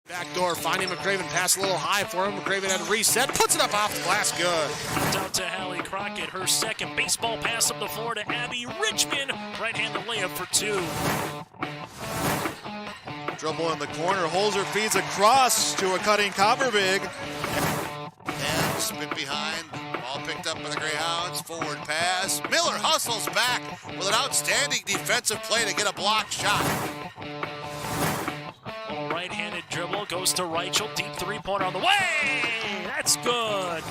Backdoor finding McCraven, pass a little high for him. McCraven had a reset, puts it up off the glass, good. Out to Hallie Crockett, her second baseball pass up the floor to Abby Richmond. Right-handed layup for two. Dribble in the corner, Holzer feeds across to a cutting Copperbig. And spin behind, ball picked up by the Greyhounds, forward pass. Miller hustles back with an outstanding defensive play to get a block shot. Right-handed dribble, goes to Reichel, deep three-pointer on the way! That's good!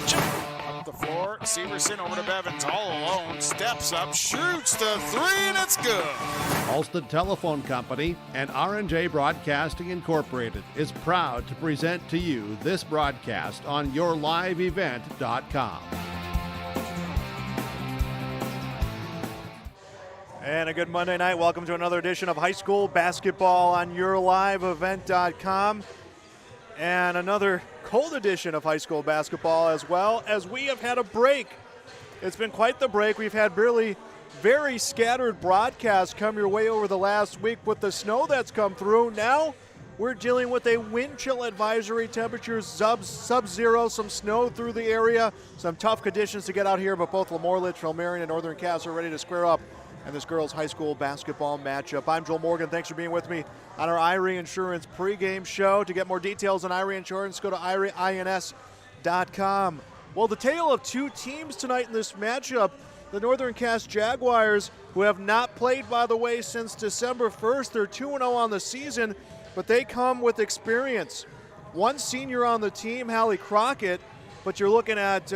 Up the floor, Severson over to Bevins, all alone, steps up, shoots the three, and it's good! Alston Telephone Company and R&J Broadcasting Incorporated is proud to present to you this broadcast on YourLiveEvent.com. And a good Monday night. Welcome to another edition of high school basketball on YourLiveEvent.com. And another cold edition of high school basketball as well, as we have had a break. It's been quite the break. We've had very scattered broadcasts come your way over the last week with the snow that's come through. Now we're dealing with a wind chill advisory, temperatures sub-zero, some snow through the area, some tough conditions to get out here, but both LaMoure, Litchville-Marion, and Northern Cass are ready to square up and this girls' high school basketball matchup. I'm Joel Morgan. Thanks for being with me on our Irie Insurance pregame show. To get more details on Irie Insurance, go to IrieINS.com. Well, the tale of two teams tonight in this matchup, the Northern Cass Jaguars, who have not played, by the way, since December 1st. They're 2-0 on the season, but they come with experience. One senior on the team, Hallie Crockett, but you're looking at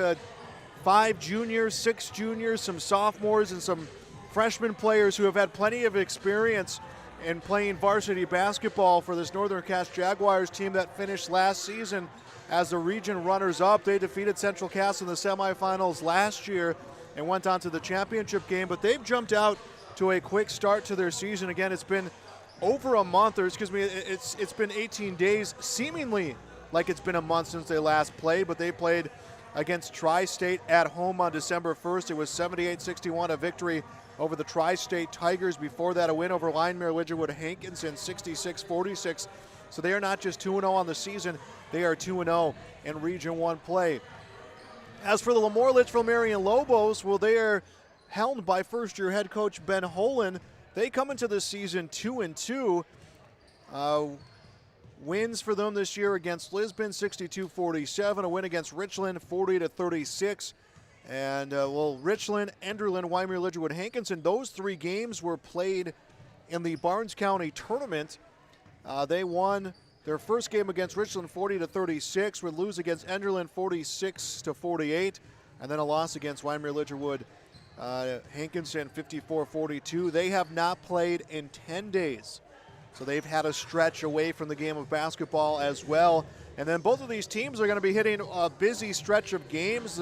5 juniors, 6 juniors, some sophomores, and some freshman players who have had plenty of experience in playing varsity basketball for this Northern Cass Jaguars team that finished last season as the region runners-up. They defeated Central Cass in the semifinals last year and went on to the championship game, but they've jumped out to a quick start to their season. Again, it's been over a month, or excuse me, it's been 18 days, seemingly like it's been a month since they last played, but they played against Tri-State at home on December 1st. It was 78-61, a victory over the Tri-State Tigers. Before that, a win over Linemere Lidgerwood Hankinson, 66-46. So they are not just 2-0 on the season, they are 2-0 in Region 1 play. As for the LaMoure Litchville-Marion Lobos, well, they are helmed by first-year head coach Ben Holen. They come into this season 2-2. Wins for them this year against Lisbon, 62-47. A win against Richland, 40-36. And, Richland, Enderlin, Wyoming, Lidgerwood, Hankinson, those three games were played in the Barnes County tournament. They won their first game against Richland 40-36, would lose against Enderlin 46-48, and then a loss against Wyoming, Lidgerwood, Hankinson 54-42. They have not played in 10 days, so they've had a stretch away from the game of basketball as well. And then both of these teams are going to be hitting a busy stretch of games.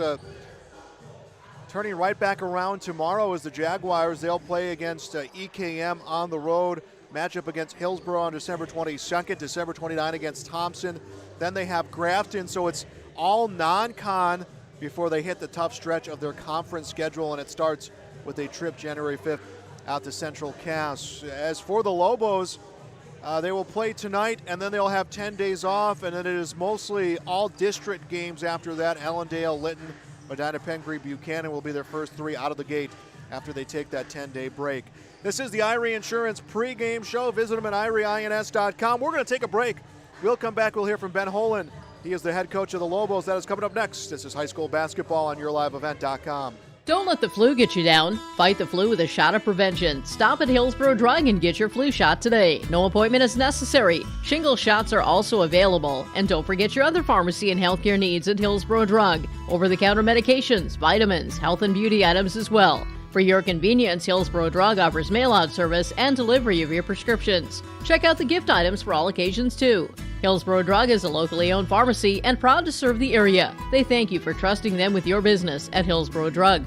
Turning right back around tomorrow is the Jaguars. They'll play against EKM on the road. Matchup against Hillsborough on December 22nd, December 29 against Thompson. Then they have Grafton, so it's all non-con before they hit the tough stretch of their conference schedule, and it starts with a trip January 5th out to Central Cass. As for the Lobos, they will play tonight, and then they'll have 10 days off, and then it is mostly all district games after that. Ellendale, Lytton, Medina, Pengree, Buchanan will be their first three out of the gate after they take that 10-day break. This is the Irie Insurance pregame show. Visit them at IrieINS.com. We're going to take a break. We'll come back. We'll hear from Ben Holen. He is the head coach of the Lobos. That is coming up next. This is high school basketball on YourLiveEvent.com. Don't let the flu get you down. Fight the flu with a shot of prevention. Stop at Hillsborough Drug and get your flu shot today. No appointment is necessary. Shingle shots are also available. And don't forget your other pharmacy and healthcare needs at Hillsborough Drug. Over-the-counter medications, vitamins, health and beauty items as well. For your convenience, Hillsborough Drug offers mail-out service and delivery of your prescriptions. Check out the gift items for all occasions, too. Hillsborough Drug is a locally owned pharmacy and proud to serve the area. They thank you for trusting them with your business at Hillsborough Drug.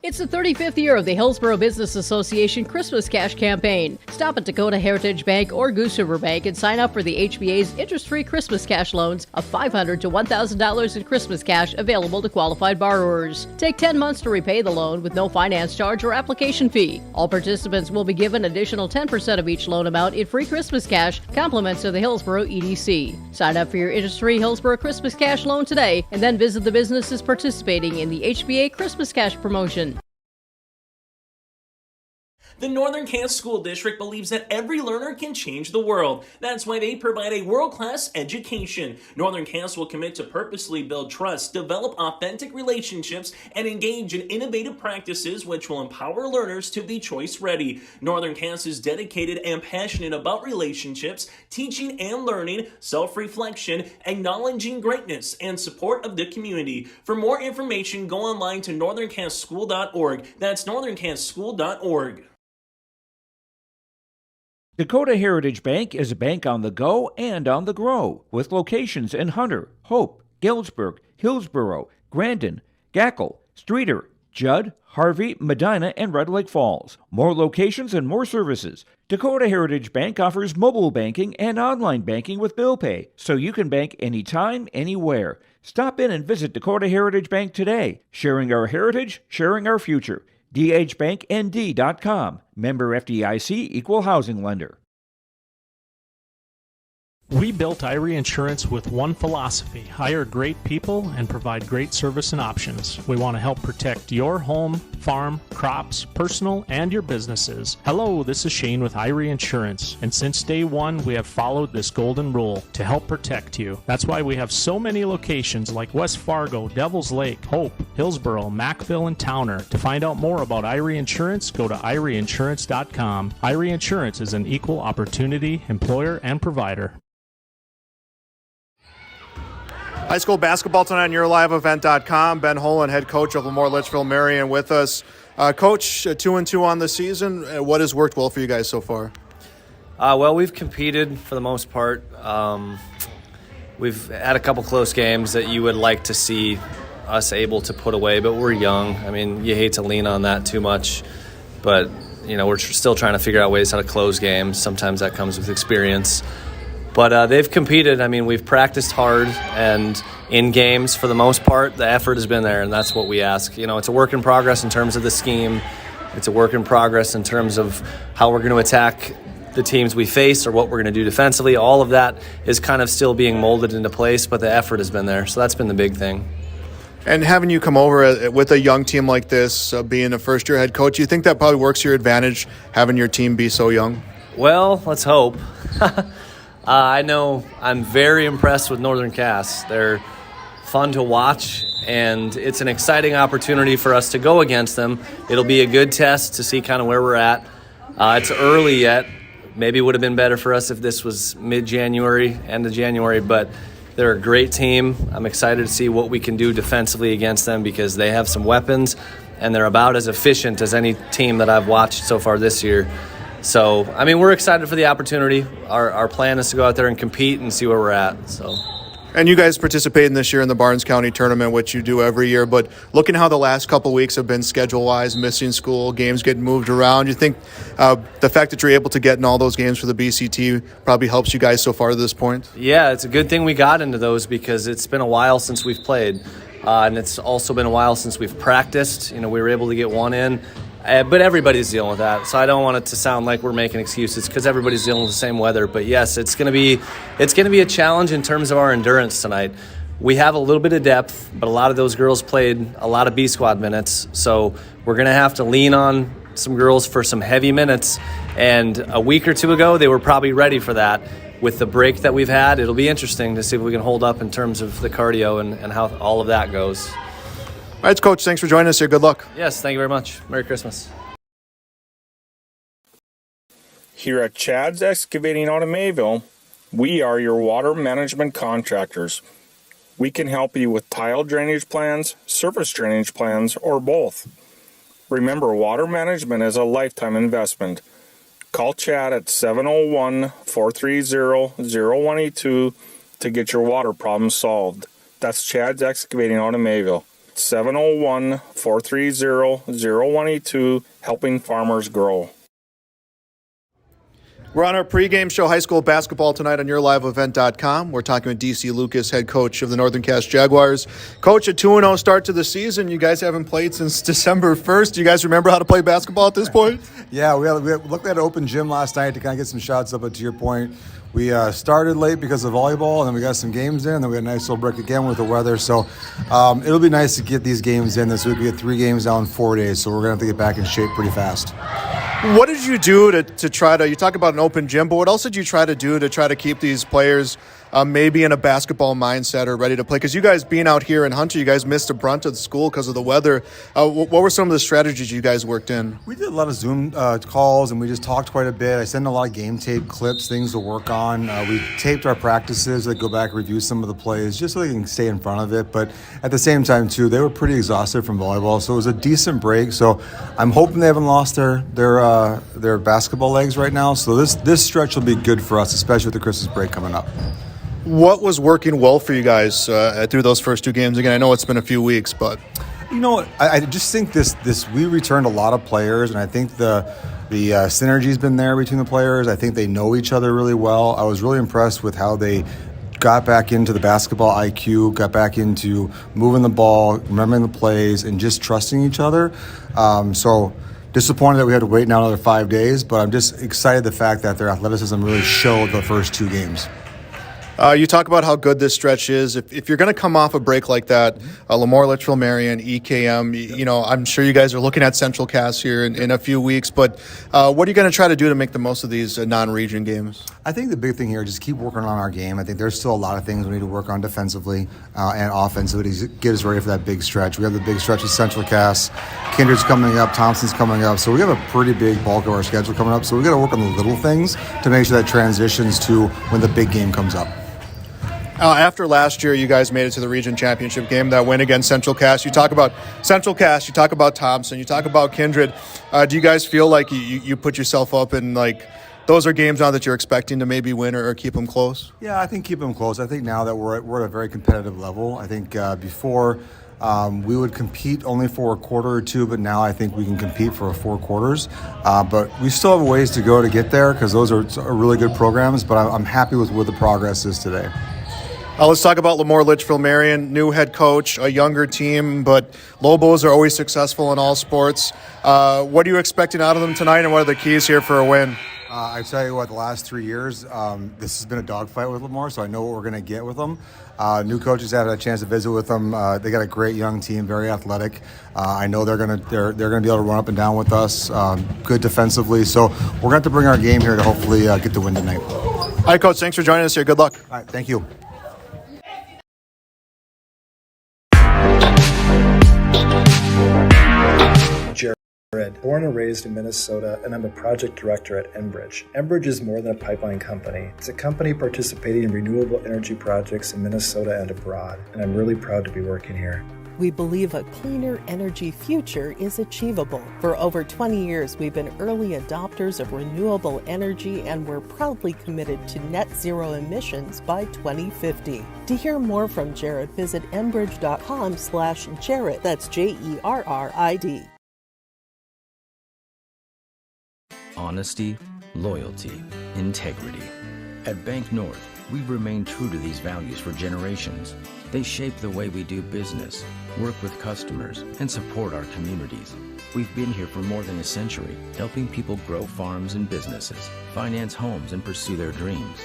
It's the 35th year of the Hillsborough Business Association Christmas Cash Campaign. Stop at Dakota Heritage Bank or Goose River Bank and sign up for the HBA's interest-free Christmas cash loans of $500 to $1,000 in Christmas cash available to qualified borrowers. Take 10 months to repay the loan with no finance charge or application fee. All participants will be given additional 10% of each loan amount in free Christmas cash, compliments of the Hillsborough EDC. Sign up for your interest-free Hillsborough Christmas Cash loan today and then visit the businesses participating in the HBA Christmas Cash promotion. The Northern Kansas School District believes that every learner can change the world. That's why they provide a world-class education. Northern Kansas will commit to purposely build trust, develop authentic relationships, and engage in innovative practices which will empower learners to be choice-ready. Northern Kansas is dedicated and passionate about relationships, teaching and learning, self-reflection, acknowledging greatness, and support of the community. For more information, go online to northernkansasschool.org. That's northernkansasschool.org. Dakota Heritage Bank is a bank on the go and on the grow, with locations in Hunter, Hope, Galesburg, Hillsborough, Grandin, Gackle, Streeter, Judd, Harvey, Medina, and Red Lake Falls. More locations and more services. Dakota Heritage Bank offers mobile banking and online banking with bill pay, so you can bank anytime, anywhere. Stop in and visit Dakota Heritage Bank today. Sharing our heritage, sharing our future. dhbanknd.com. Member FDIC, Equal Housing Lender. We built Irie Insurance with one philosophy: hire great people and provide great service and options. We want to help protect your home, farm, crops, personal, and your businesses. Hello, this is Shane with Irie Insurance, and since day one, we have followed this golden rule to help protect you. That's why we have so many locations like West Fargo, Devils Lake, Hope, Hillsborough, Mackville, and Towner. To find out more about Irie Insurance, go to IrieInsurance.com. Irie Insurance is an equal opportunity employer and provider. High school basketball tonight on YourLiveEvent.com. Ben Holen, head coach of LaMoure Litchville-Marion, with us. Coach, 2-2 on the season. What has worked well for you guys so far? Well, we've competed for the most part. We've had a couple close games that you would like to see us able to put away, but we're young. I mean, you hate to lean on that too much, but we're still trying to figure out ways how to close games. Sometimes that comes with experience. But they've competed. I mean, we've practiced hard, and in games, for the most part, the effort has been there, and that's what we ask. It's a work in progress in terms of the scheme. It's a work in progress in terms of how we're going to attack the teams we face or what we're going to do defensively. All of that is kind of still being molded into place, but the effort has been there. So that's been the big thing. And having you come over with a young team like this, being a first-year head coach, you think that probably works to your advantage, having your team be so young? Well, let's hope. I know I'm very impressed with Northern Cass. They're fun to watch, and it's an exciting opportunity for us to go against them. It'll be a good test to see kind of where we're at. It's early yet. Maybe it would have been better for us if this was mid-January, end of January, but they're a great team. I'm excited to see what we can do defensively against them because they have some weapons, and they're about as efficient as any team that I've watched so far this year. So, I mean, we're excited for the opportunity. Our plan is to go out there and compete and see where we're at. So, And you guys participated this year in the Barnes County tournament, which you do every year. But looking how the last couple weeks have been schedule-wise, missing school, games getting moved around, you think the fact that you're able to get in all those games for the BCT probably helps you guys so far to this point? Yeah, it's a good thing we got into those because it's been a while since we've played. And it's also been a while since we've practiced. We were able to get one in. But everybody's dealing with that, so I don't want it to sound like we're making excuses because everybody's dealing with the same weather. But yes, it's going to be a challenge in terms of our endurance tonight. We have a little bit of depth, but a lot of those girls played a lot of B squad minutes, so we're going to have to lean on some girls for some heavy minutes. And a week or two ago, they were probably ready for that. With the break that we've had, it'll be interesting to see if we can hold up in terms of the cardio and how all of that goes. All right, Coach, thanks for joining us here. Good luck. Yes, thank you very much. Merry Christmas. Here at Chad's Excavating out of Mayville, we are your water management contractors. We can help you with tile drainage plans, surface drainage plans, or both. Remember, water management is a lifetime investment. Call Chad at 701-430-0182 to get your water problems solved. That's Chad's Excavating out of Mayville. 701-430-0182, helping farmers grow. We're on our pregame show, high school basketball tonight on YourLiveEvent.com. We're talking with DC Lucas, head coach of the Northern Cass Jaguars. Coach, a 2-0 start to the season. You guys haven't played since December 1st. Do you guys remember how to play basketball at this point? Yeah, we looked at an open gym last night to kind of get some shots up, but to your point, we started late because of volleyball, and then we got some games in, and then we had a nice little break again with the weather. So it'll be nice to get these games in this week. We get 3 games now in 4 days, so we're going to have to get back in shape pretty fast. What did you do to try to, you talk about an open gym, but what else did you try to do to try to keep these players maybe in a basketball mindset or ready to play? Because you guys being out here in Hunter, you guys missed a brunt of the school because of the weather. What were some of the strategies you guys worked in? We did a lot of Zoom calls, and we just talked quite a bit. I sent a lot of game tape clips, things to work on. We taped our practices, go back and review some of the plays just so they can stay in front of it. But at the same time, too, they were pretty exhausted from volleyball, so it was a decent break. So I'm hoping they haven't lost their basketball legs right now. So this stretch will be good for us, especially with the Christmas break coming up. What was working well for you guys through those first 2 games? Again, I know it's been a few weeks, but you know, I just think this we returned a lot of players, and I think the synergy's been there between the players. I think they know each other really well. I was really impressed with how they got back into the basketball IQ, got back into moving the ball, remembering the plays, and just trusting each other. So disappointed that we had to wait now another 5 days, but I'm just excited the fact that their athleticism really showed the first 2 games. You talk about how good this stretch is. If you're going to come off a break like that, LaMoure, Litchville-Marion, EKM, you know, I'm sure you guys are looking at Central Cass here in a few weeks, but what are you going to try to do to make the most of these non-region games? I think the big thing here is just keep working on our game. I think there's still a lot of things we need to work on defensively and offensively to get us ready for that big stretch. We have the big stretch with Central Cass, Kindred's coming up, Thompson's coming up, so we have a pretty big bulk of our schedule coming up, so we got to work on the little things to make sure that transitions to when the big game comes up. After last year, you guys made it to the region championship game, that win against Central Cass. You talk about Central Cass, you talk about Thompson, you talk about Kindred. Do you guys feel like you put yourself up in, like, those are games now that you're expecting to maybe win or keep them close? Yeah, I think keep them close. I think now that we're at a very competitive level. I think before we would compete only for a quarter or 2, but now I think we can compete for 4 quarters. But we still have a ways to go to get there because those are really good programs, but I'm happy with where the progress is today. Let's talk about LaMoure, Litchville-Marion, new head coach, a younger team, but Lobos are always successful in all sports. What are you expecting out of them tonight, and what are the keys here for a win? I tell you what, the last 3 years, this has been a dogfight with LaMoure, so I know what we're going to get with them. New coaches had a chance to visit with them. They got a great young team, very athletic. I know they're going to be able to run up and down with us, good defensively. So we're going to have to bring our game here to hopefully get the win tonight. All right, Coach, thanks for joining us here. Good luck. All right, thank you. Born and raised in Minnesota, and I'm a project director at Enbridge. Enbridge is more than a pipeline company. It's a company participating in renewable energy projects in Minnesota and abroad, and I'm really proud to be working here. We believe a cleaner energy future is achievable. For over 20 years, we've been early adopters of renewable energy, and we're proudly committed to net zero emissions by 2050. To hear more from Jared, visit enbridge.com/Jared. That's JERRID. Honesty, loyalty, integrity. At Bank North, we've remained true to these values for generations. They shape the way we do business, work with customers, and support our communities. We've been here for more than a century, helping people grow farms and businesses, finance homes, and pursue their dreams.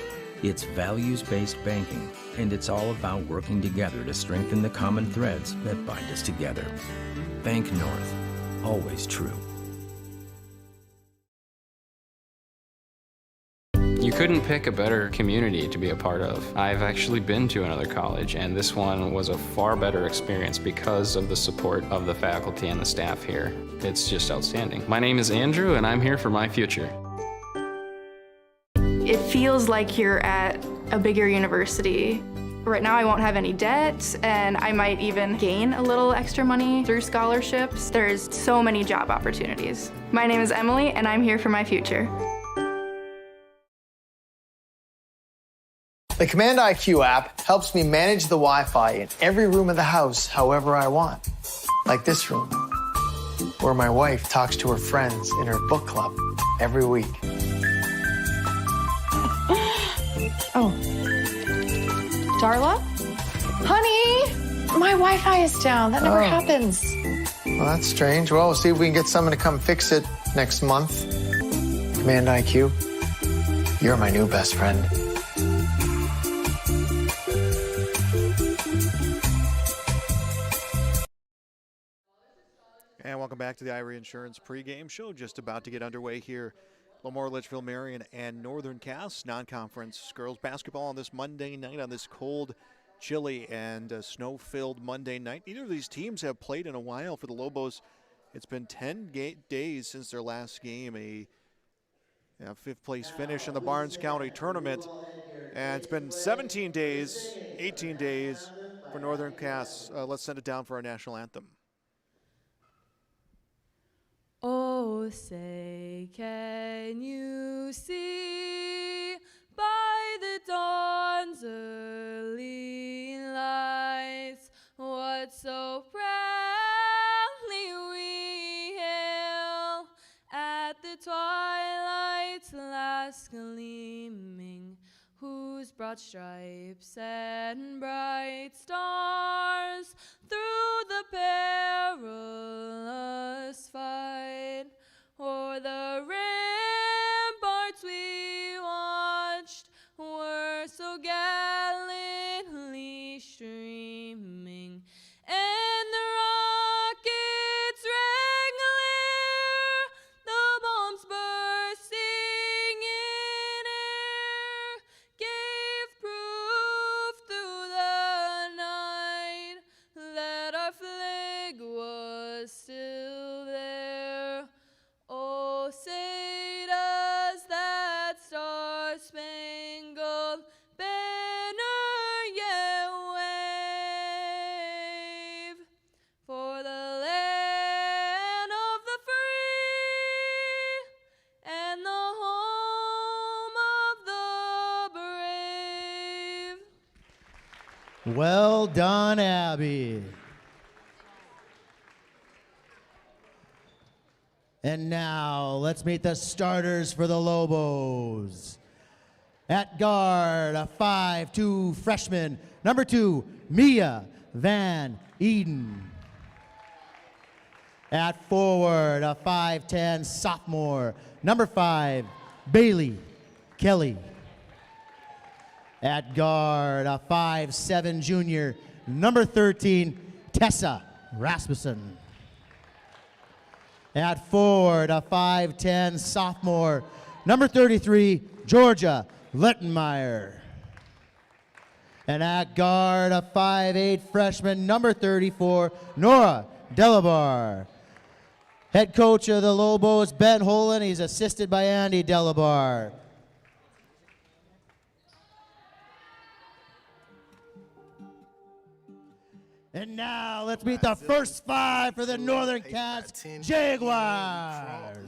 It's values-based banking, and it's all about working together to strengthen the common threads that bind us together. Bank North, always true. You couldn't pick a better community to be a part of. I've actually been to another college, and this one was a far better experience because of the support of the faculty and the staff here. It's just outstanding. My name is Andrew, and I'm here for my future. It feels like you're at a bigger university. Right now I won't have any debt, and I might even gain a little extra money through scholarships. There's so many job opportunities. My name is Emily, and I'm here for my future. The Command IQ app helps me manage the Wi-Fi in every room of the house however I want. Like this room, where my wife talks to her friends in her book club every week. Oh. Darla? Honey, my Wi-Fi is down. That never happens. Well, that's strange. Well, we'll see if we can get someone to come fix it next month. Command IQ, you're my new best friend. And welcome back to the Irie Insurance pregame show. Just about to get underway here. LaMoure, Litchville-Marion, and Northern Cass non-conference girls basketball on this Monday night, on this cold, chilly, and snow-filled Monday night. Neither of these teams have played in a while. For the Lobos, it's been 10 days since their last game, a fifth-place finish in the Barnes County tournament. And it's been 17 days, 18 days for Northern Cass. Let's send it down for our national anthem. Oh, say, can you see by the dawn's early lights what so proudly we hail at the twilight's last gleaming, whose broad stripes and bright stars through the perilous fight o'er the ramparts we watched were so gallantly streaming, and the rockets rang clear, the bombs bursting in air gave proof through the night that our flag was still there. Oh, say does that star-spangled banner yet wave for the land of the free and the home of the brave. Well done, Abby. And now, let's meet the starters for the Lobos. At guard, a 5'2" freshman, number 2, Mia Van Eden. At forward, a 5'10" sophomore, number 5, Bailey Kelly. At guard, a 5'7" junior, number 13, Tessa Rasmussen. At forward, a 5'10" sophomore, number 33, Georgia Lettenmeyer. And at guard, a 5'8" freshman, number 34, Nora Delabar. Head coach of the Lobos, Ben Holen. He's assisted by Andy Delabar. And now, let's meet the first 5 for the Northern Cass Jaguars.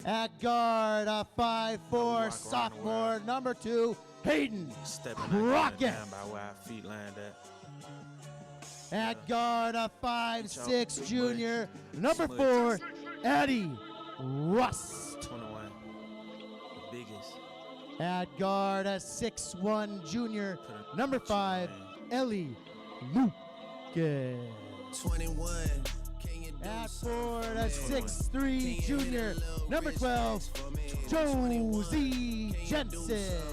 At guard, a 5'4" sophomore, number 2, Hayden Crockett. At guard, a 5'6" junior, number 4, Eddie Rust. At guard, a 6'1" junior, number 5, Ellie Lucas. 21. At forward, a 6'3" junior, number 12, Josie Jensen.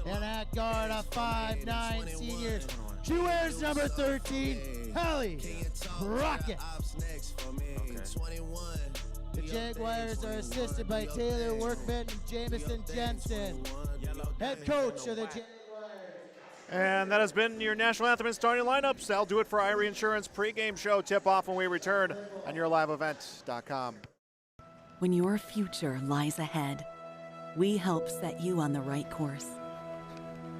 And at guard, a 5'9" senior, she wears number 13, Hallie Crockett. The Jaguars are assisted by Taylor Workman and Jamison Jensen. Head coach of the Jaguars. And that has been your national anthem and starting lineups. That'll do it for Irie Insurance pregame show. Tip off when we return on yourliveevent.com. When your future lies ahead, we help set you on the right course.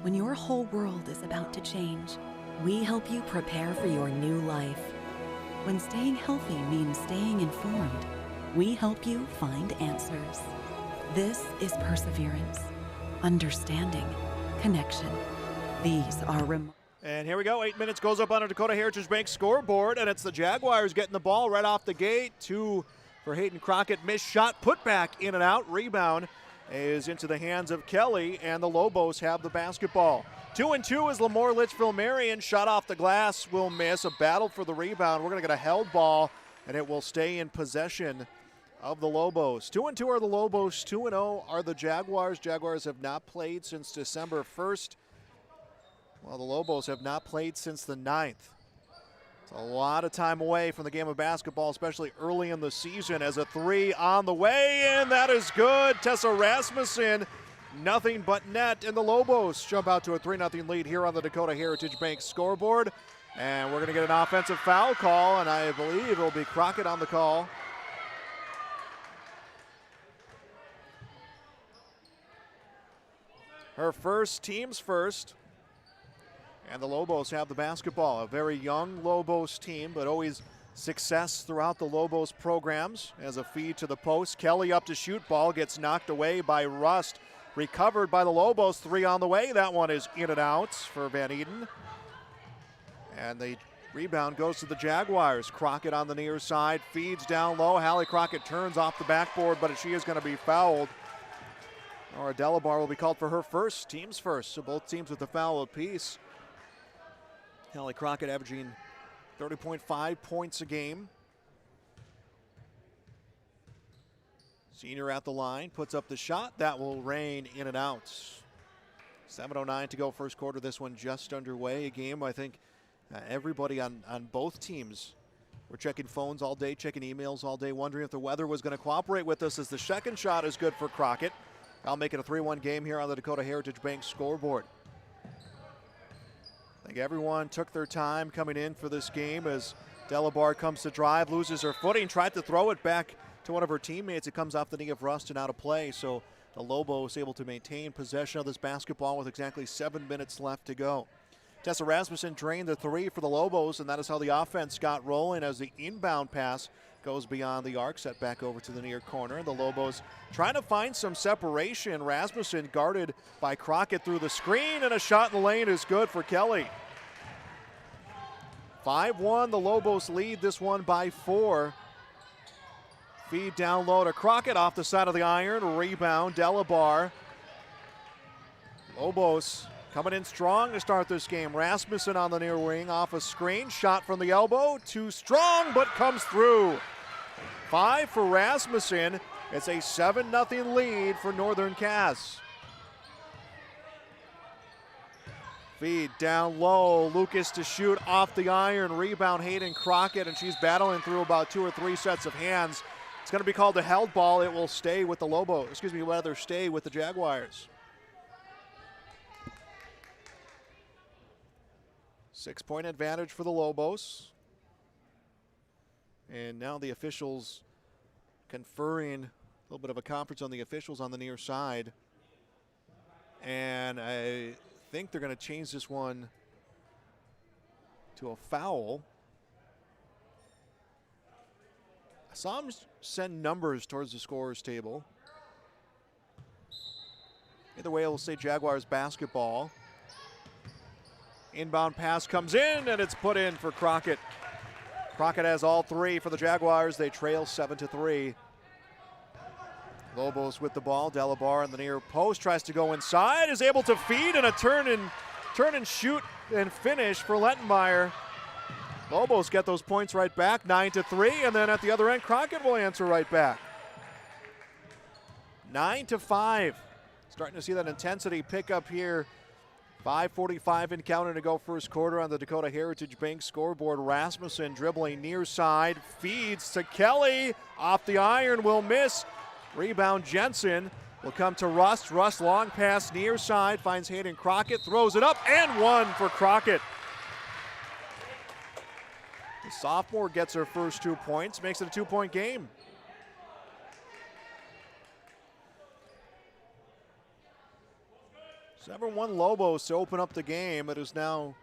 When your whole world is about to change, we help you prepare for your new life. When staying healthy means staying informed, we help you find answers. This is perseverance, understanding, connection. These are And here we go. 8 minutes goes up on a Dakota Heritage Bank scoreboard, and it's the Jaguars getting the ball right off the gate. 2 for Hayden Crockett. Missed shot, put back in and out. Rebound is into the hands of Kelly, and the Lobos have the basketball. 2-2 is LaMoure Litchville-Marion. Shot off the glass will miss. A battle for the rebound. We're going to get a held ball, and it will stay in possession of the Lobos. 2-2 are the Lobos. 2-0 are the Jaguars. Jaguars have not played since December 1st. Well, the Lobos have not played since the 9th. It's a lot of time away from the game of basketball, especially early in the season, as a 3 on the way, and that is good. Tessa Rasmussen, nothing but net, and the Lobos jump out to a 3-0 lead here on the Dakota Heritage Bank scoreboard. And we're going to get an offensive foul call, and I believe it'll be Crockett on the call. Her first, team's first. And the Lobos have the basketball. A very young Lobos team, but always success throughout the Lobos programs. As a feed to the post, Kelly up to shoot, ball gets knocked away by Rust. Recovered by the Lobos, 3 on the way. That one is in and out for Van Eden. And the rebound goes to the Jaguars. Crockett on the near side, feeds down low. Hallie Crockett turns off the backboard, but she is going to be fouled. Nora Delabar will be called for her first, team's first. So both teams with a foul apiece. Hallie Crockett averaging 30.5 points a game. Senior at the line, puts up the shot. That will rain in and out. 7:09 to go first quarter. This one just underway. A game I think everybody on both teams were checking phones all day, checking emails all day, wondering if the weather was going to cooperate with us, as the second shot is good for Crockett. I'll make it a 3-1 game here on the Dakota Heritage Bank scoreboard. I think everyone took their time coming in for this game as Delabar comes to drive, loses her footing, tried to throw it back to one of her teammates. It comes off the knee of Rust and out of play, so the Lobos able to maintain possession of this basketball with exactly 7 minutes left to go. Tessa Rasmussen drained the 3 for the Lobos, and that is how the offense got rolling as the inbound pass goes beyond the arc, set back over to the near corner. The Lobos trying to find some separation. Rasmussen guarded by Crockett through the screen, and a shot in the lane is good for Kelly. 5-1, the Lobos lead this one by 4. Feed down low to Crockett off the side of the iron. Rebound, Delabar. Lobos coming in strong to start this game. Rasmussen on the near wing off a screen. Shot from the elbow. Too strong, but comes through. 5 for Rasmussen. It's a 7-0 lead for Northern Cass. Feed down low. Lucas to shoot off the iron. Rebound Hayden Crockett, and she's battling through about 2 or 3 sets of hands. It's going to be called a held ball. It will stay with the Lobos. Stay with the Jaguars. 6-point advantage for the Lobos. And now the officials conferring a little bit of a conference on the officials on the near side. And I think they're going to change this one to a foul. I saw them send numbers towards the scorer's table. Either way, we'll say Jaguars basketball. Inbound pass comes in, and it's put in for Crockett. Crockett has all 3 for the Jaguars. They trail 7-3. Lobos with the ball. Delabar in the near post tries to go inside, is able to feed, and a turn and shoot and finish for Lettenmeyer. Lobos get those points right back, 9-3, and then at the other end, Crockett will answer right back. 9-5. Starting to see that intensity pick up here. 5:45 and counting to go first quarter on the Dakota Heritage Bank scoreboard. Rasmussen dribbling near side, feeds to Kelly. Off the iron, will miss. Rebound Jensen will come to Rust. Rust long pass near side, finds Hayden Crockett, throws it up, and 1 for Crockett. The sophomore gets her first 2 points, makes it a 2-point game. Seven 7-1 Lobos to open up the game. It is now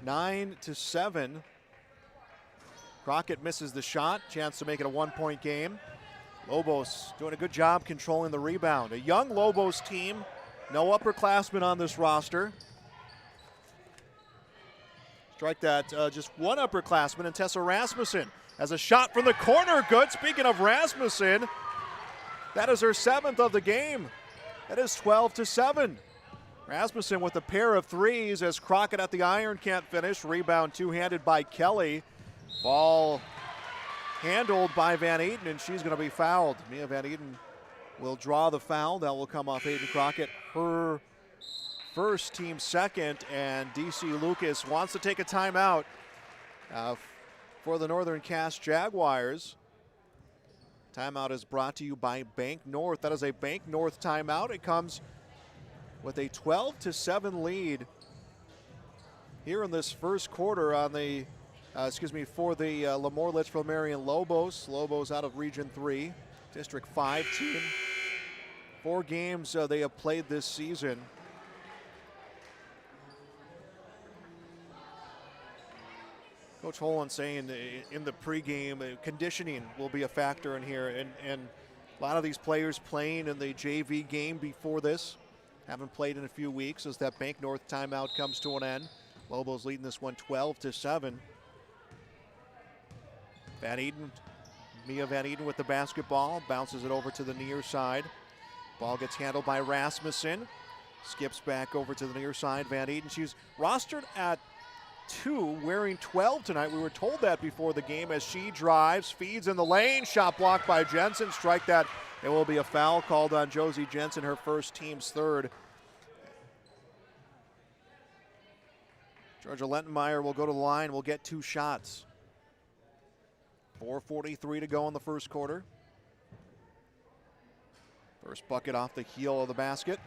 9-7. Crockett misses the shot. Chance to make it a 1-point game. Lobos doing a good job controlling the rebound. A young Lobos team, no upperclassmen on this roster. Strike that, just one upperclassman, and Tessa Rasmussen has a shot from the corner. Good. Speaking of Rasmussen, that is her 7th of the game. That is 12-7. Rasmussen with a pair of threes as Crockett at the iron can't finish. Rebound two-handed by Kelly. Ball handled by Van Eden, and she's going to be fouled. Mia Van Eden will draw the foul. That will come off Aiden Crockett, her first, team second, and DC Lucas wants to take a timeout for the Northern Cass Jaguars. Timeout is brought to you by Bank North. That is a Bank North timeout. It comes with a 12-7 lead here in this first quarter on the, for the LaMoure Litchville-Marion Lobos. Lobos out of Region 3, District 5 team. 4 games they have played this season. Coach Holland saying in the pregame, conditioning will be a factor in here, and a lot of these players playing in the JV game before this haven't played in a few weeks as that Bank North timeout comes to an end. Lobos leading this one 12-7. Van Eden, Mia Van Eden with the basketball, bounces it over to the near side. Ball gets handled by Rasmussen, skips back over to the near side. Van Eden, she's rostered at 2, wearing 12 tonight. We were told that before the game as she drives, feeds in the lane, shot blocked by Jensen. Strike that. It will be a foul called on Josie Jensen, her first, team's third. Georgia Lentenmeyer will go to the line, will get 2 shots. 4:43 to go in the first quarter. First bucket off the heel of the basket.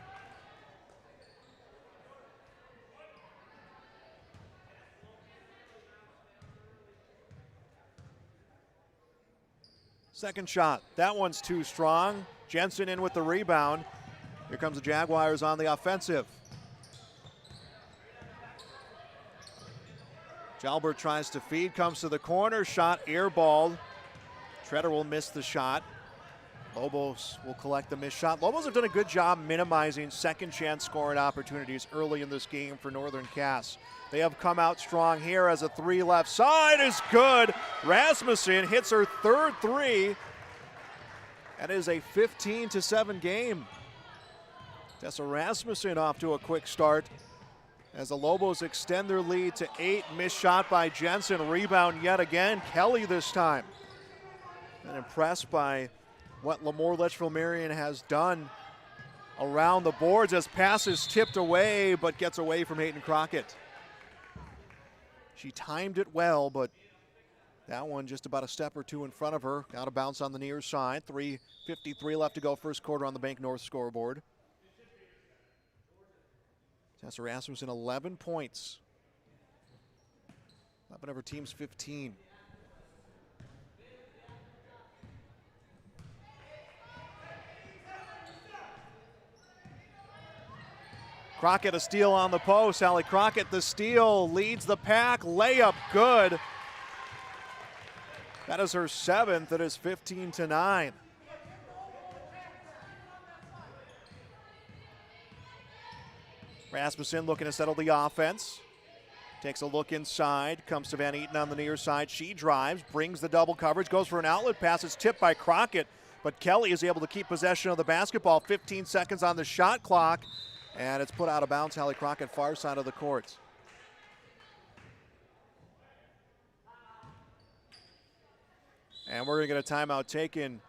Second shot, that one's too strong. Jensen in with the rebound. Here comes the Jaguars on the offensive. Jalbert tries to feed, comes to the corner, shot airballed. Treader will miss the shot. Lobos will collect the missed shot. Lobos have done a good job minimizing second chance scoring opportunities early in this game for Northern Cass. They have come out strong here as a 3 left side is good. Rasmussen hits her 3rd 3. That is a 15-7 game. Tessa Rasmussen off to a quick start as the Lobos extend their lead to 8. Missed shot by Jensen. Rebound yet again. Kelly this time. And impressed by what LaMoure Litchville-Marion has done around the boards as passes tipped away, but gets away from Hayden Crockett. She timed it well, but that one just about a step or two in front of her. Out of bounds on the near side. 3:53 left to go first quarter on the Bank North scoreboard. Tessa Rasmussen, 11 points. 11 of her team's 15. Crockett a steal on the post. Allie Crockett the steal, leads the pack, layup good. That is her 7th. It is 15-9. Rasmussen looking to settle the offense. Takes a look inside, comes to Van Eaton on the near side. She drives, brings the double coverage, goes for an outlet pass. It's tipped by Crockett, but Kelly is able to keep possession of the basketball. 15 seconds on the shot clock. And it's put out of bounds. Hallie Crockett, far side of the court. And we're going to get a timeout taken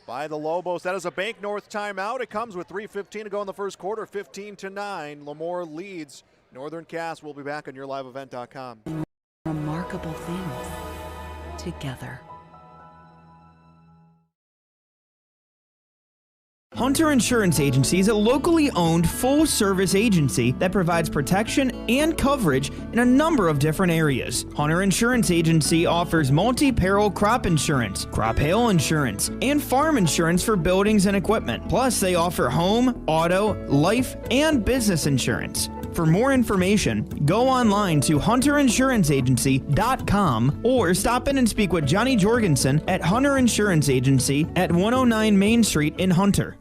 by the Lobos. That is a Bank North timeout. It comes with 3:15 to go in the first quarter, 15-9. LaMoure leads Northern Cass. We'll be back on YourLiveEvent.com. Remarkable things together. Hunter Insurance Agency is a locally owned full-service agency that provides protection and coverage in a number of different areas. Hunter Insurance Agency offers multi-peril crop insurance, crop hail insurance, and farm insurance for buildings and equipment. Plus, they offer home, auto, life, and business insurance. For more information, go online to hunterinsuranceagency.com or stop in and speak with Johnny Jorgensen at Hunter Insurance Agency at 109 Main Street in Hunter.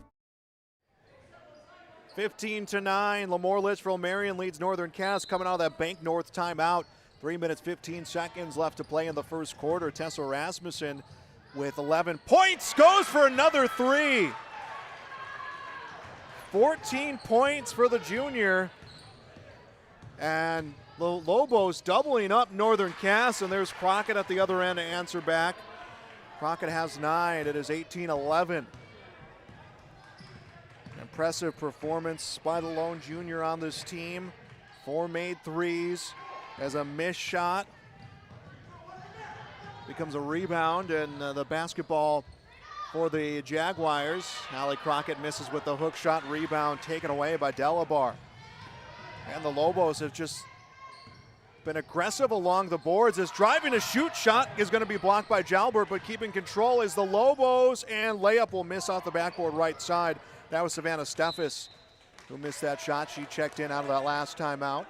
15-9, LaMoure Litchville-Marion leads Northern Cass coming out of that Bank North timeout. 3 minutes, 15 seconds left to play in the first quarter. Tessa Rasmussen with 11 points goes for another three. 14 points for the junior. And the Lobos doubling up Northern Cass, and there's Crockett at the other end to answer back. Crockett has 9. It is 18-11. Impressive performance by the lone junior on this team. 4 made threes as a missed shot becomes a rebound, and the basketball for the Jaguars. Allie Crockett misses with the hook shot, rebound taken away by Delabar. And the Lobos have just been aggressive along the boards. This driving to shoot shot is going to be blocked by Jalbert, but keeping control is the Lobos, and layup will miss off the backboard right side. That was Savannah Steffes who missed that shot. She checked in out of that last timeout.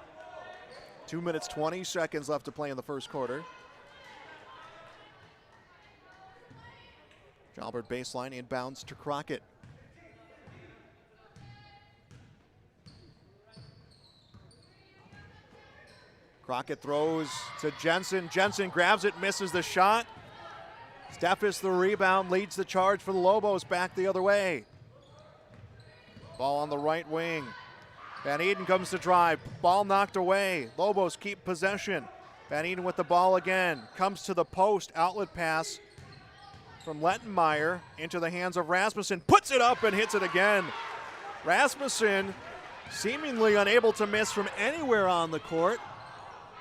2 minutes, 20 seconds left to play in the first quarter. Jalbert baseline, inbounds to Crockett. Crockett throws to Jensen. Jensen grabs it, misses the shot. Steffes the rebound, leads the charge for the Lobos back the other way. Ball on the right wing. Van Eden comes to drive. Ball knocked away. Lobos keep possession. Van Eden with the ball again. Comes to the post. Outlet pass from Lettenmeyer into the hands of Rasmussen. Puts it up and hits it again. Rasmussen seemingly unable to miss from anywhere on the court.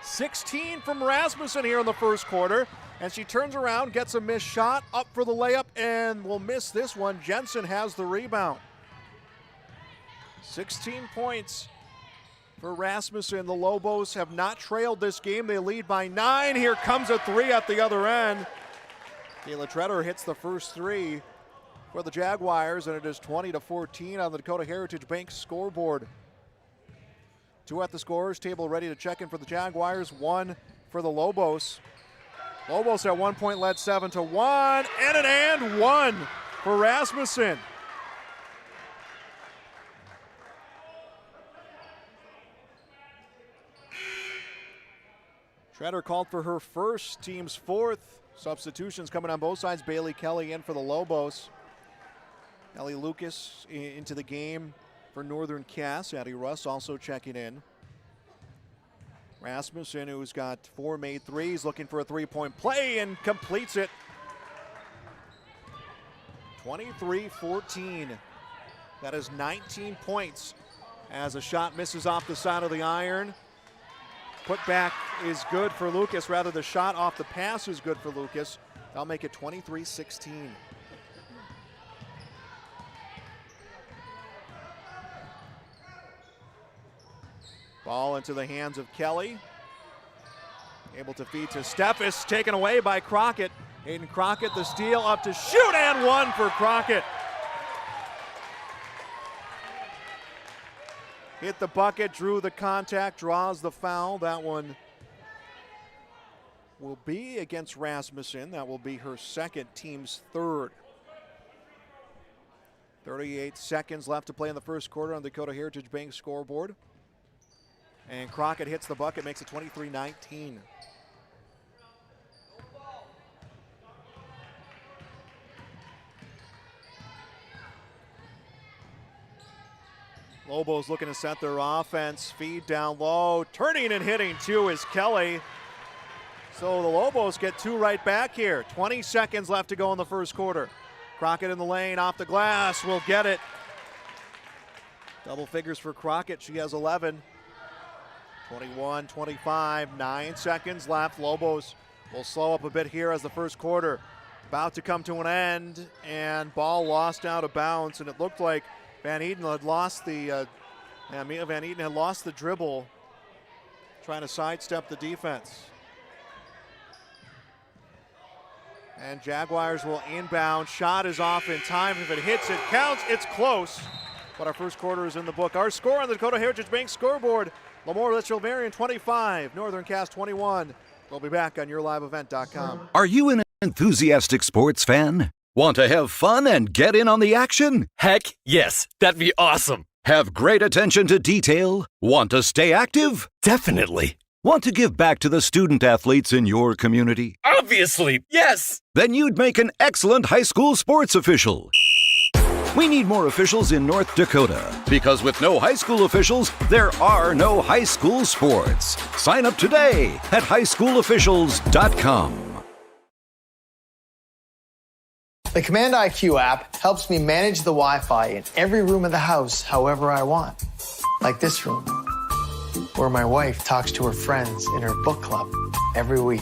16 from Rasmussen here in the first quarter. And she turns around, gets a missed shot, up for the layup, and will miss this one. Jensen has the rebound. 16 points for Rasmussen. The Lobos have not trailed this game. They lead by 9. Here comes a three at the other end. Kayla Treader hits the first three for the Jaguars, and it is 20-14 on the Dakota Heritage Bank scoreboard. 2 at the scorers table, ready to check in for the Jaguars, 1 for the Lobos. Lobos at 1 point led 7-1, and an and 1 for Rasmussen. Treader called for her first, team's 4th. Substitutions coming on both sides. Bailey Kelly in for the Lobos. Ellie Lucas into the game for Northern Cass. Addie Russ also checking in. Rasmussen, who's got 4 made threes, looking for a three-point play and completes it. 23-14. That is 19 points as a shot misses off the side of the iron. Put back is good for Lucas. Rather, the shot off the pass is good for Lucas. That'll make it 23-16. Ball into the hands of Kelly. Able to feed to Steffes, taken away by Crockett. Aiden Crockett, the steal, up to shoot, and 1 for Crockett. Hit the bucket, drew the contact, draws the foul. That one will be against Rasmussen. That will be her second, team's 3rd. 38 seconds left to play in the first quarter on the Dakota Heritage Bank scoreboard. And Crockett hits the bucket, makes it 23-19. Lobos looking to set their offense. Feed down low. Turning and hitting 2 is Kelly. So the Lobos get 2 right back here. 20 seconds left to go in the first quarter. Crockett in the lane, off the glass, will get it. Double figures for Crockett. She has 11. 21, 25, 9 seconds left. Lobos will slow up a bit here as the first quarter about to come to an end, and ball lost out of bounds, and it looked like Van Eden had lost the Van Eden had lost the dribble, trying to sidestep the defense. And Jaguars will inbound. Shot is off in time. If it hits, it counts. It's close. But our first quarter is in the book. Our score on the Dakota Heritage Bank scoreboard, LaMoure, Litchville-Marion 25, Northern Cass 21. We'll be back on yourliveevent.com. Are you an enthusiastic sports fan? Want to have fun and get in on the action? Heck, yes. That'd be awesome. Have great attention to detail? Want to stay active? Definitely. Want to give back to the student athletes in your community? Obviously, yes. Then you'd make an excellent high school sports official. We need more officials in North Dakota, because with no high school officials, there are no high school sports. Sign up today at highschoolofficials.com. The Command IQ app helps me manage the Wi-Fi in every room of the house however I want. Like this room, where my wife talks to her friends in her book club every week.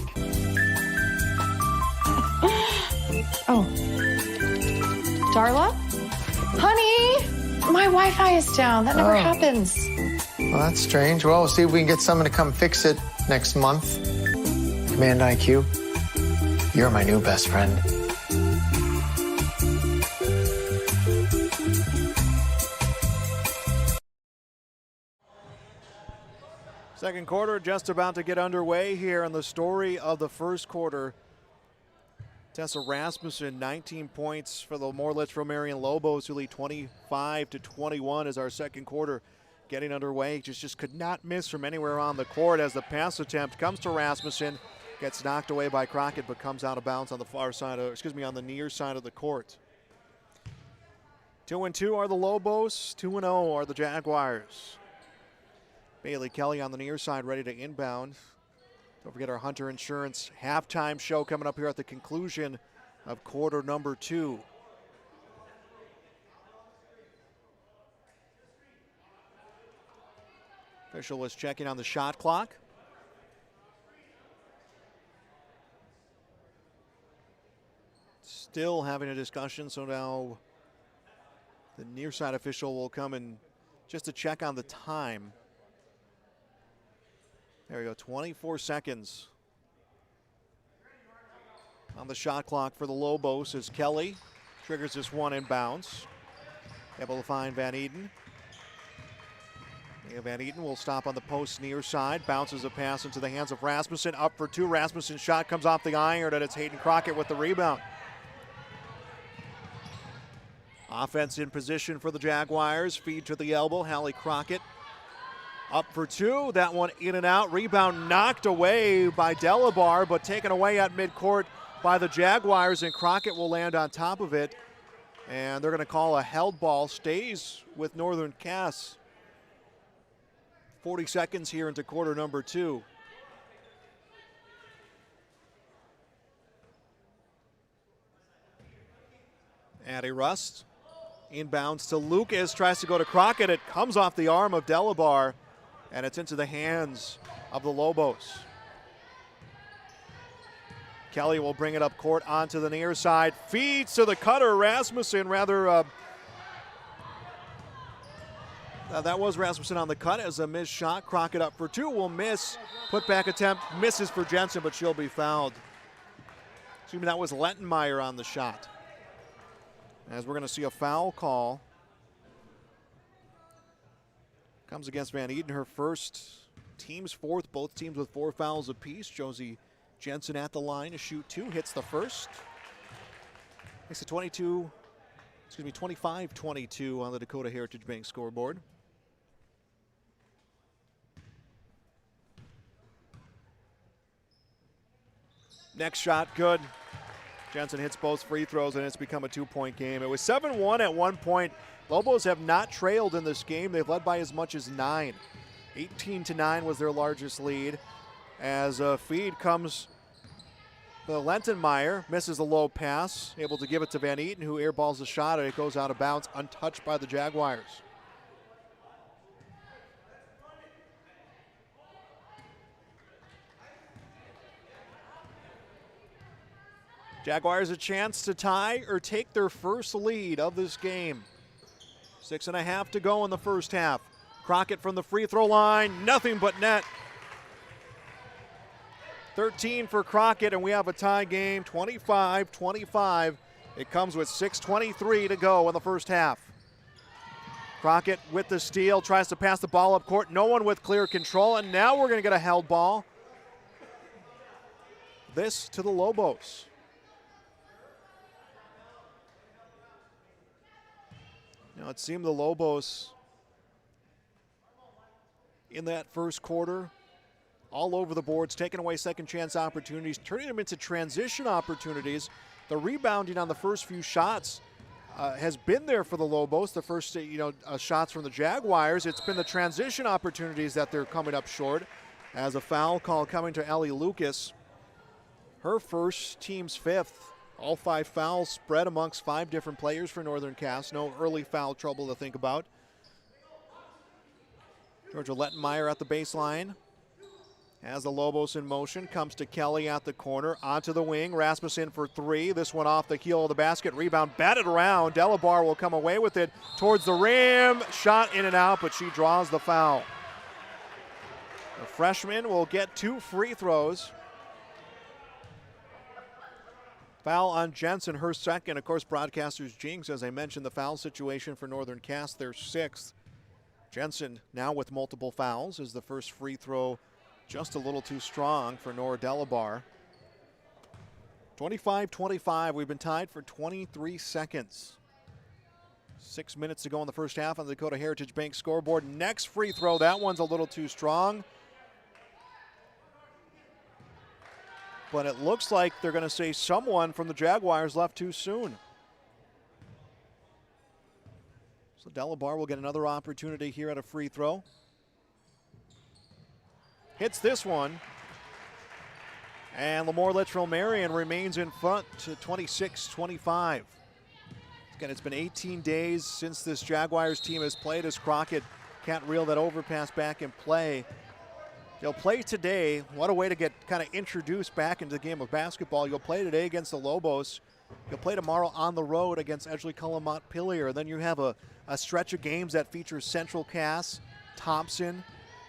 Oh. Darla? Honey, my Wi-Fi is down. That never happens. Well, that's strange. Well, we'll see if we can get someone to come fix it next month. Command IQ, you're my new best friend. Second quarter just about to get underway here in the story of the first quarter. Tessa Rasmussen, 19 points for the LaMoure Litchville-Marion Lobos, who lead 25-21 as our second quarter getting underway. Just could not miss from anywhere on the court as the pass attempt comes to Rasmussen, gets knocked away by Crockett, but comes out of bounds on the far side on the near side of the court. 2-2 are the Lobos, 2-0 are the Jaguars. Bailey Kelly on the near side, ready to inbound. Don't forget our Hunter Insurance halftime show coming up here at the conclusion of quarter number 2. Official is checking on the shot clock. Still having a discussion, so now the near side official will come in just to check on the time. There we go, 24 seconds on the shot clock for the Lobos as Kelly triggers this one in bounds. Able to find Van Eden. Van Eden will stop on the post near side, bounces a pass into the hands of Rasmussen, up for 2. Rasmussen's shot comes off the iron, and it's Hayden Crockett with the rebound. Offense in position for the Jaguars, feed to the elbow, Hallie Crockett. Up for 2, that one in and out. Rebound knocked away by Delabar, but taken away at midcourt by the Jaguars, and Crockett will land on top of it. And they're going to call a held ball, stays with Northern Cass. 40 seconds here into quarter number 2. Addie Rust inbounds to Lucas, tries to go to Crockett. It comes off the arm of Delabar, and it's into the hands of the Lobos. Kelly will bring it up court onto the near side. Feeds to the cutter, Rasmussen, that was Rasmussen on the cut as a missed shot. Crockett up for 2, will miss. Put-back attempt misses for Jensen, but she'll be fouled. Excuse me, that was Lettenmeyer on the shot. As we're going to see a foul call. Comes against Van Eden, her first, team's fourth, both teams with 4 fouls apiece. Josie Jensen at the line to shoot 2, hits the first. Makes it 25-22 on the Dakota Heritage Bank scoreboard. Next shot, good. Jensen hits both free throws, and it's become a 2-point game. It was 7-1 at one point. Lobos have not trailed in this game. They've led by as much as 9. 18-9 was their largest lead. As a feed comes the Lentenmeyer, misses a low pass, able to give it to Van Eaton, who airballs the shot, and it goes out of bounds, untouched by the Jaguars. Jaguars a chance to tie or take their first lead of this game. 6.5 to go in the first half. Crockett from the free throw line, nothing but net. 13 for Crockett, and we have a tie game, 25-25. It comes with 6:23 to go in the first half. Crockett with the steal, tries to pass the ball up court. No one with clear control, and now we're going to get a held ball. This to the Lobos. Now it seemed the Lobos in that first quarter all over the boards, taking away second chance opportunities, turning them into transition opportunities. The rebounding on the first few shots has been there for the Lobos. The first shots from the Jaguars. It's been the transition opportunities that they're coming up short, as a foul call coming to Ellie Lucas. Her first, team's fifth. All 5 fouls spread amongst 5 different players for Northern Cass. No early foul trouble to think about. Georgia Lettenmeyer at the baseline. Has the Lobos in motion. Comes to Kelly at the corner. Onto the wing. Rasmussen for 3. This one off the heel of the basket. Rebound batted around. Delabar will come away with it towards the rim. Shot in and out, but she draws the foul. The freshman will get 2 free throws. Foul on Jensen, her second. Of course, broadcasters jinx, as I mentioned, the foul situation for Northern Cass, their 6th. Jensen now with multiple fouls is the first free throw just a little too strong for Nora Delabar. 25-25, we've been tied for 23 seconds. 6 minutes to go in the first half on the Dakota Heritage Bank scoreboard. Next free throw, that one's a little too strong. But it looks like they're going to say someone from the Jaguars left too soon. So Delabar will get another opportunity here at a free throw. Hits this one. And LaMoure Litchville-Marion remains in front to 26-25. Again, it's been 18 days since this Jaguars team has played, as Crockett can't reel that overpass back in play. They'll play today. What a way to get kind of introduced back into the game of basketball. You'll play today against the Lobos. You'll play tomorrow on the road against Edgeley-Cullomont-Pillier. Then you have a stretch of games that features Central Cass, Thompson,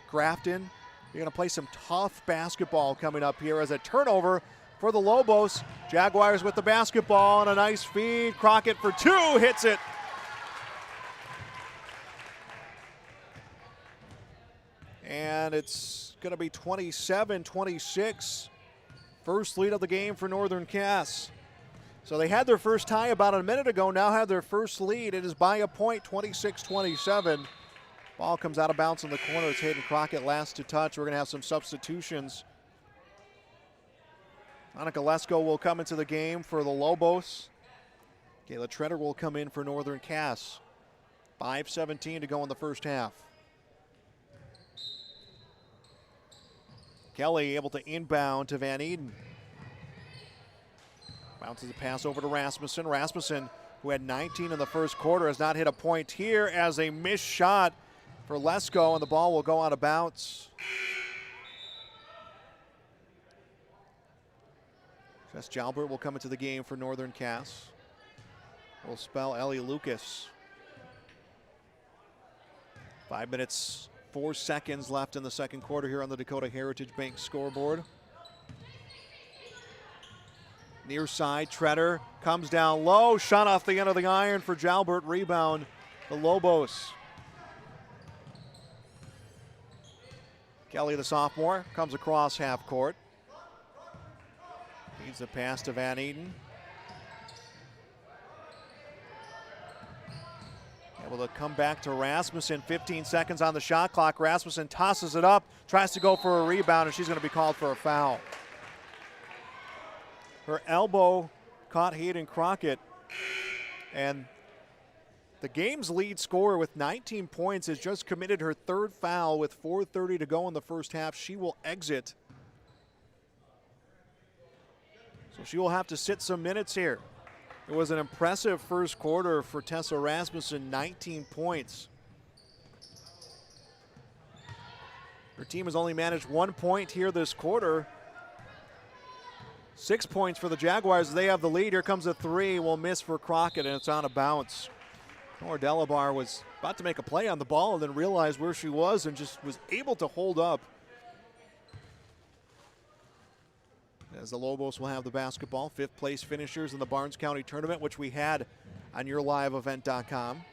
Grafton. You're going to play some tough basketball coming up here as a turnover for the Lobos. Jaguars with the basketball and a nice feed. Crockett for 2, hits it. And it's going to be 27-26. First lead of the game for Northern Cass. So they had their first tie about a minute ago, now have their first lead. It is by a point, 26-27. Ball comes out of bounds in the corner. It's Hayden Crockett last to touch. We're going to have some substitutions. Annika Lesko will come into the game for the Lobos. Kayla Treader will come in for Northern Cass. 5:17 to go in the first half. Kelly able to inbound to Van Eden. Bounces the pass over to Rasmussen. Rasmussen, who had 19 in the first quarter, has not hit a point here as a missed shot for Lesko, and the ball will go out of bounds. Jess Jalbert will come into the game for Northern Cass. Will spell Ellie Lucas. 5 minutes, 4 seconds left in the second quarter here on the Dakota Heritage Bank scoreboard. Near side, Treader comes down low. Shot off the end of the iron for Jalbert. Rebound, the Lobos. Kelly, the sophomore, comes across half court. Feeds the pass to Van Eden. Able to come back to Rasmussen. 15 seconds on the shot clock. Rasmussen tosses it up, tries to go for a rebound, and she's going to be called for a foul. Her elbow caught Hayden Crockett, and the game's lead scorer with 19 points has just committed her 3rd foul with 4:30 to go in the first half. She will exit. So she will have to sit some minutes here. It was an impressive first quarter for Tessa Rasmussen, 19 points. Her team has only managed 1 point here this quarter. 6 points for the Jaguars. They have the lead. Here comes a 3. Will miss for Crockett, and it's on a bounce. Nora Delabar was about to make a play on the ball and then realized where she was and just was able to hold up. As the Lobos will have the basketball. 5th place finishers in the Barnes County Tournament, which we had on YourLiveEvent.com.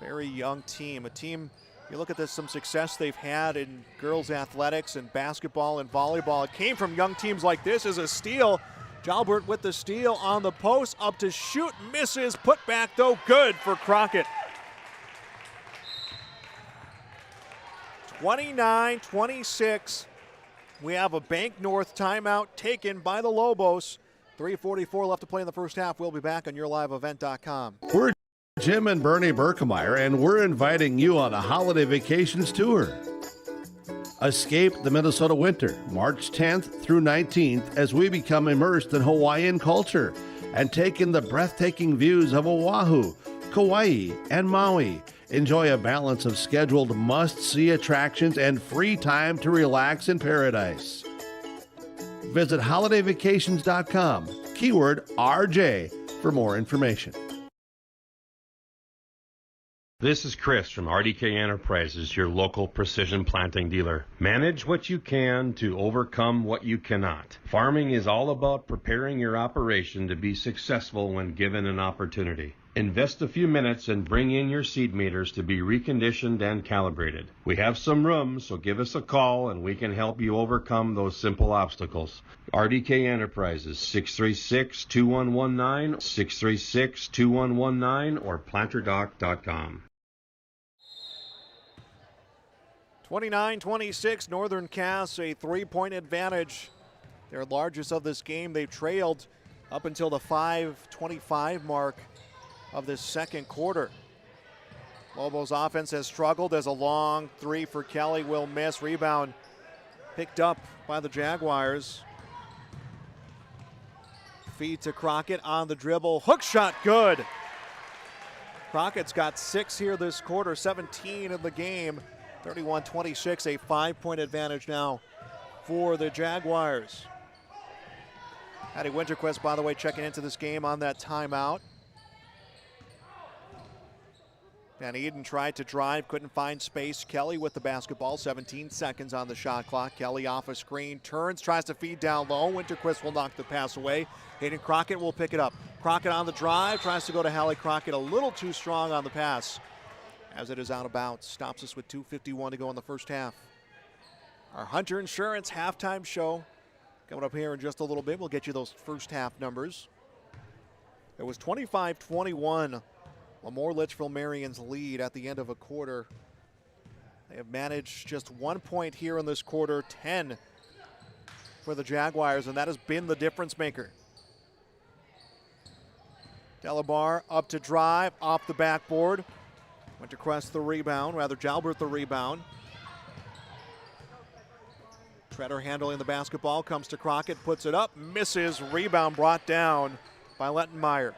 Very young team. A team, you look at this, some success they've had in girls athletics and basketball and volleyball. It came from young teams like this as a steal. Jalbert with the steal on the post, up to shoot, misses, put back though, good for Crockett. 29-26. We have a Bank North timeout taken by the Lobos. 3:44 left to play in the first half. We'll be back on yourliveevent.com. We're Jim and Bernie Berkemeyer, and we're inviting you on a holiday vacations tour. Escape the Minnesota winter, March 10th through 19th, as we become immersed in Hawaiian culture and take in the breathtaking views of Oahu, Kauai, and Maui. Enjoy a balance of scheduled must-see attractions and free time to relax in paradise. Visit holidayvacations.com, keyword RJ, for more information. This is Chris from RDK Enterprises, your local precision planting dealer. Manage what you can to overcome what you cannot. Farming is all about preparing your operation to be successful when given an opportunity. Invest a few minutes and bring in your seed meters to be reconditioned and calibrated. We have some room, so give us a call and we can help you overcome those simple obstacles. RDK Enterprises, 636-2119, 636-2119, or planterdoc.com. 29-26, Northern Cass, a 3-point advantage. Their largest of this game. They've trailed up until the 5:25 mark of this second quarter. Lobos offense has struggled as a long three for Kelly will miss. Rebound picked up by the Jaguars. Feed to Crockett on the dribble. Hook shot good. Crockett's got 6 here this quarter, 17 in the game. 31-26, a 5-point advantage now for the Jaguars. Hattie Winterquist, by the way, checking into this game on that timeout. Van Eden tried to drive, couldn't find space. Kelly with the basketball, 17 seconds on the shot clock. Kelly off a screen, turns, tries to feed down low. Winterquist will knock the pass away. Hayden Crockett will pick it up. Crockett on the drive, tries to go to Hallie Crockett, a little too strong on the pass as it is out of bounds. Stops us with 2:51 to go in the first half. Our Hunter Insurance halftime show coming up here in just a little bit. We'll get you those first half numbers. It was 25-21. LaMoure Litchville-Marion's lead at the end of a quarter. They have managed just 1 point here in this quarter, 10 for the Jaguars, and that has been the difference maker. Delabar up to drive, off the backboard. Winterquist the rebound, rather Jalbert the rebound. Treader handling the basketball, comes to Crockett, puts it up, misses, rebound brought down by Lettenmeyer.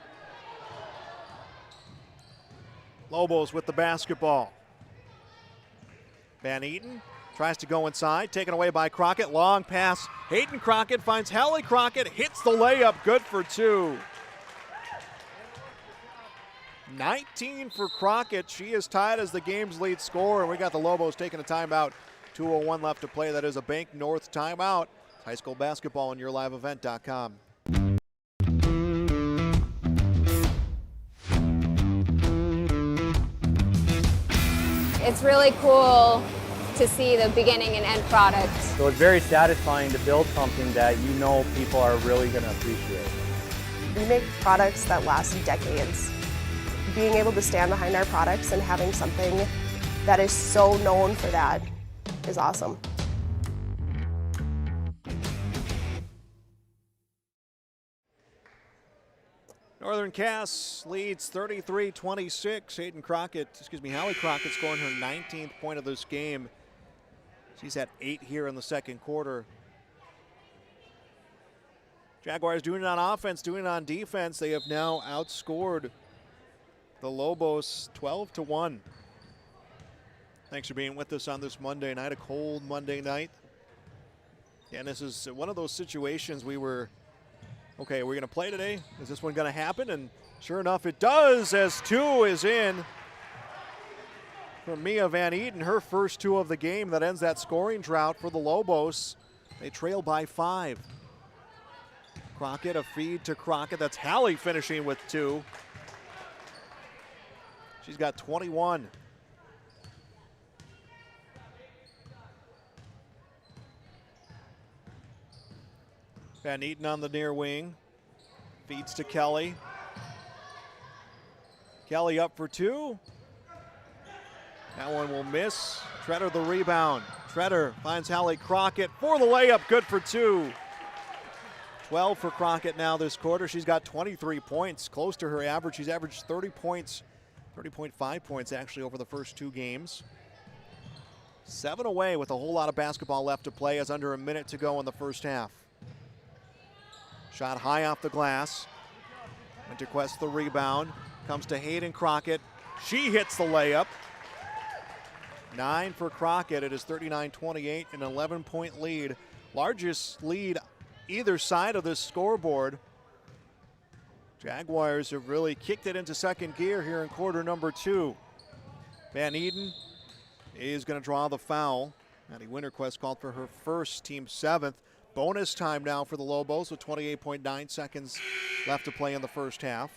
Lobos with the basketball. Van Eaton tries to go inside, taken away by Crockett. Long pass. Hayden Crockett finds Hallie Crockett, hits the layup, good for 2. 19 for Crockett. She is tied as the game's lead scorer, and we got the Lobos taking a timeout. 2:01 left to play. That is a Bank North timeout. High school basketball on yourliveevent.com. It's really cool to see the beginning and end product. So it's very satisfying to build something that you know people are really going to appreciate. We make products that last decades. Being able to stand behind our products and having something that is so known for that is awesome. Northern Cass leads 33-26. Hallie Crockett scoring her 19th point of this game. She's had 8 here in the second quarter. Jaguars doing it on offense, doing it on defense. They have now outscored the Lobos 12-1. Thanks for being with us on this Monday night, a cold Monday night. And this is one of those situations we were, okay, we're going to play today. Is this one going to happen? And sure enough, it does, as 2 is in from Mia Van Eden, her first 2 of the game. That ends that scoring drought for the Lobos. They trail by 5. Crockett, a feed to Crockett. That's Hallie finishing with 2. She's got 21. Van Eaton on the near wing. Feeds to Kelly. Kelly up for two. That one will miss. Treader the rebound. Treader finds Hallie Crockett for the layup. Good for two. 12 for Crockett now this quarter. She's got 23 points, close to her average. She's averaged 30 points, 30.5 points actually over the first two games. 7 away with a whole lot of basketball left to play as under a minute to go in the first half. Shot high off the glass. Winterquist the rebound. Comes to Hayden Crockett. She hits the layup. 9 for Crockett. It is 39-28, an 11-point lead. Largest lead either side of this scoreboard. Jaguars have really kicked it into second gear here in quarter number 2. Van Eden is going to draw the foul. Maddie Winterquist called for her first, team 7th. Bonus time now for the Lobos with 28.9 seconds left to play in the first half.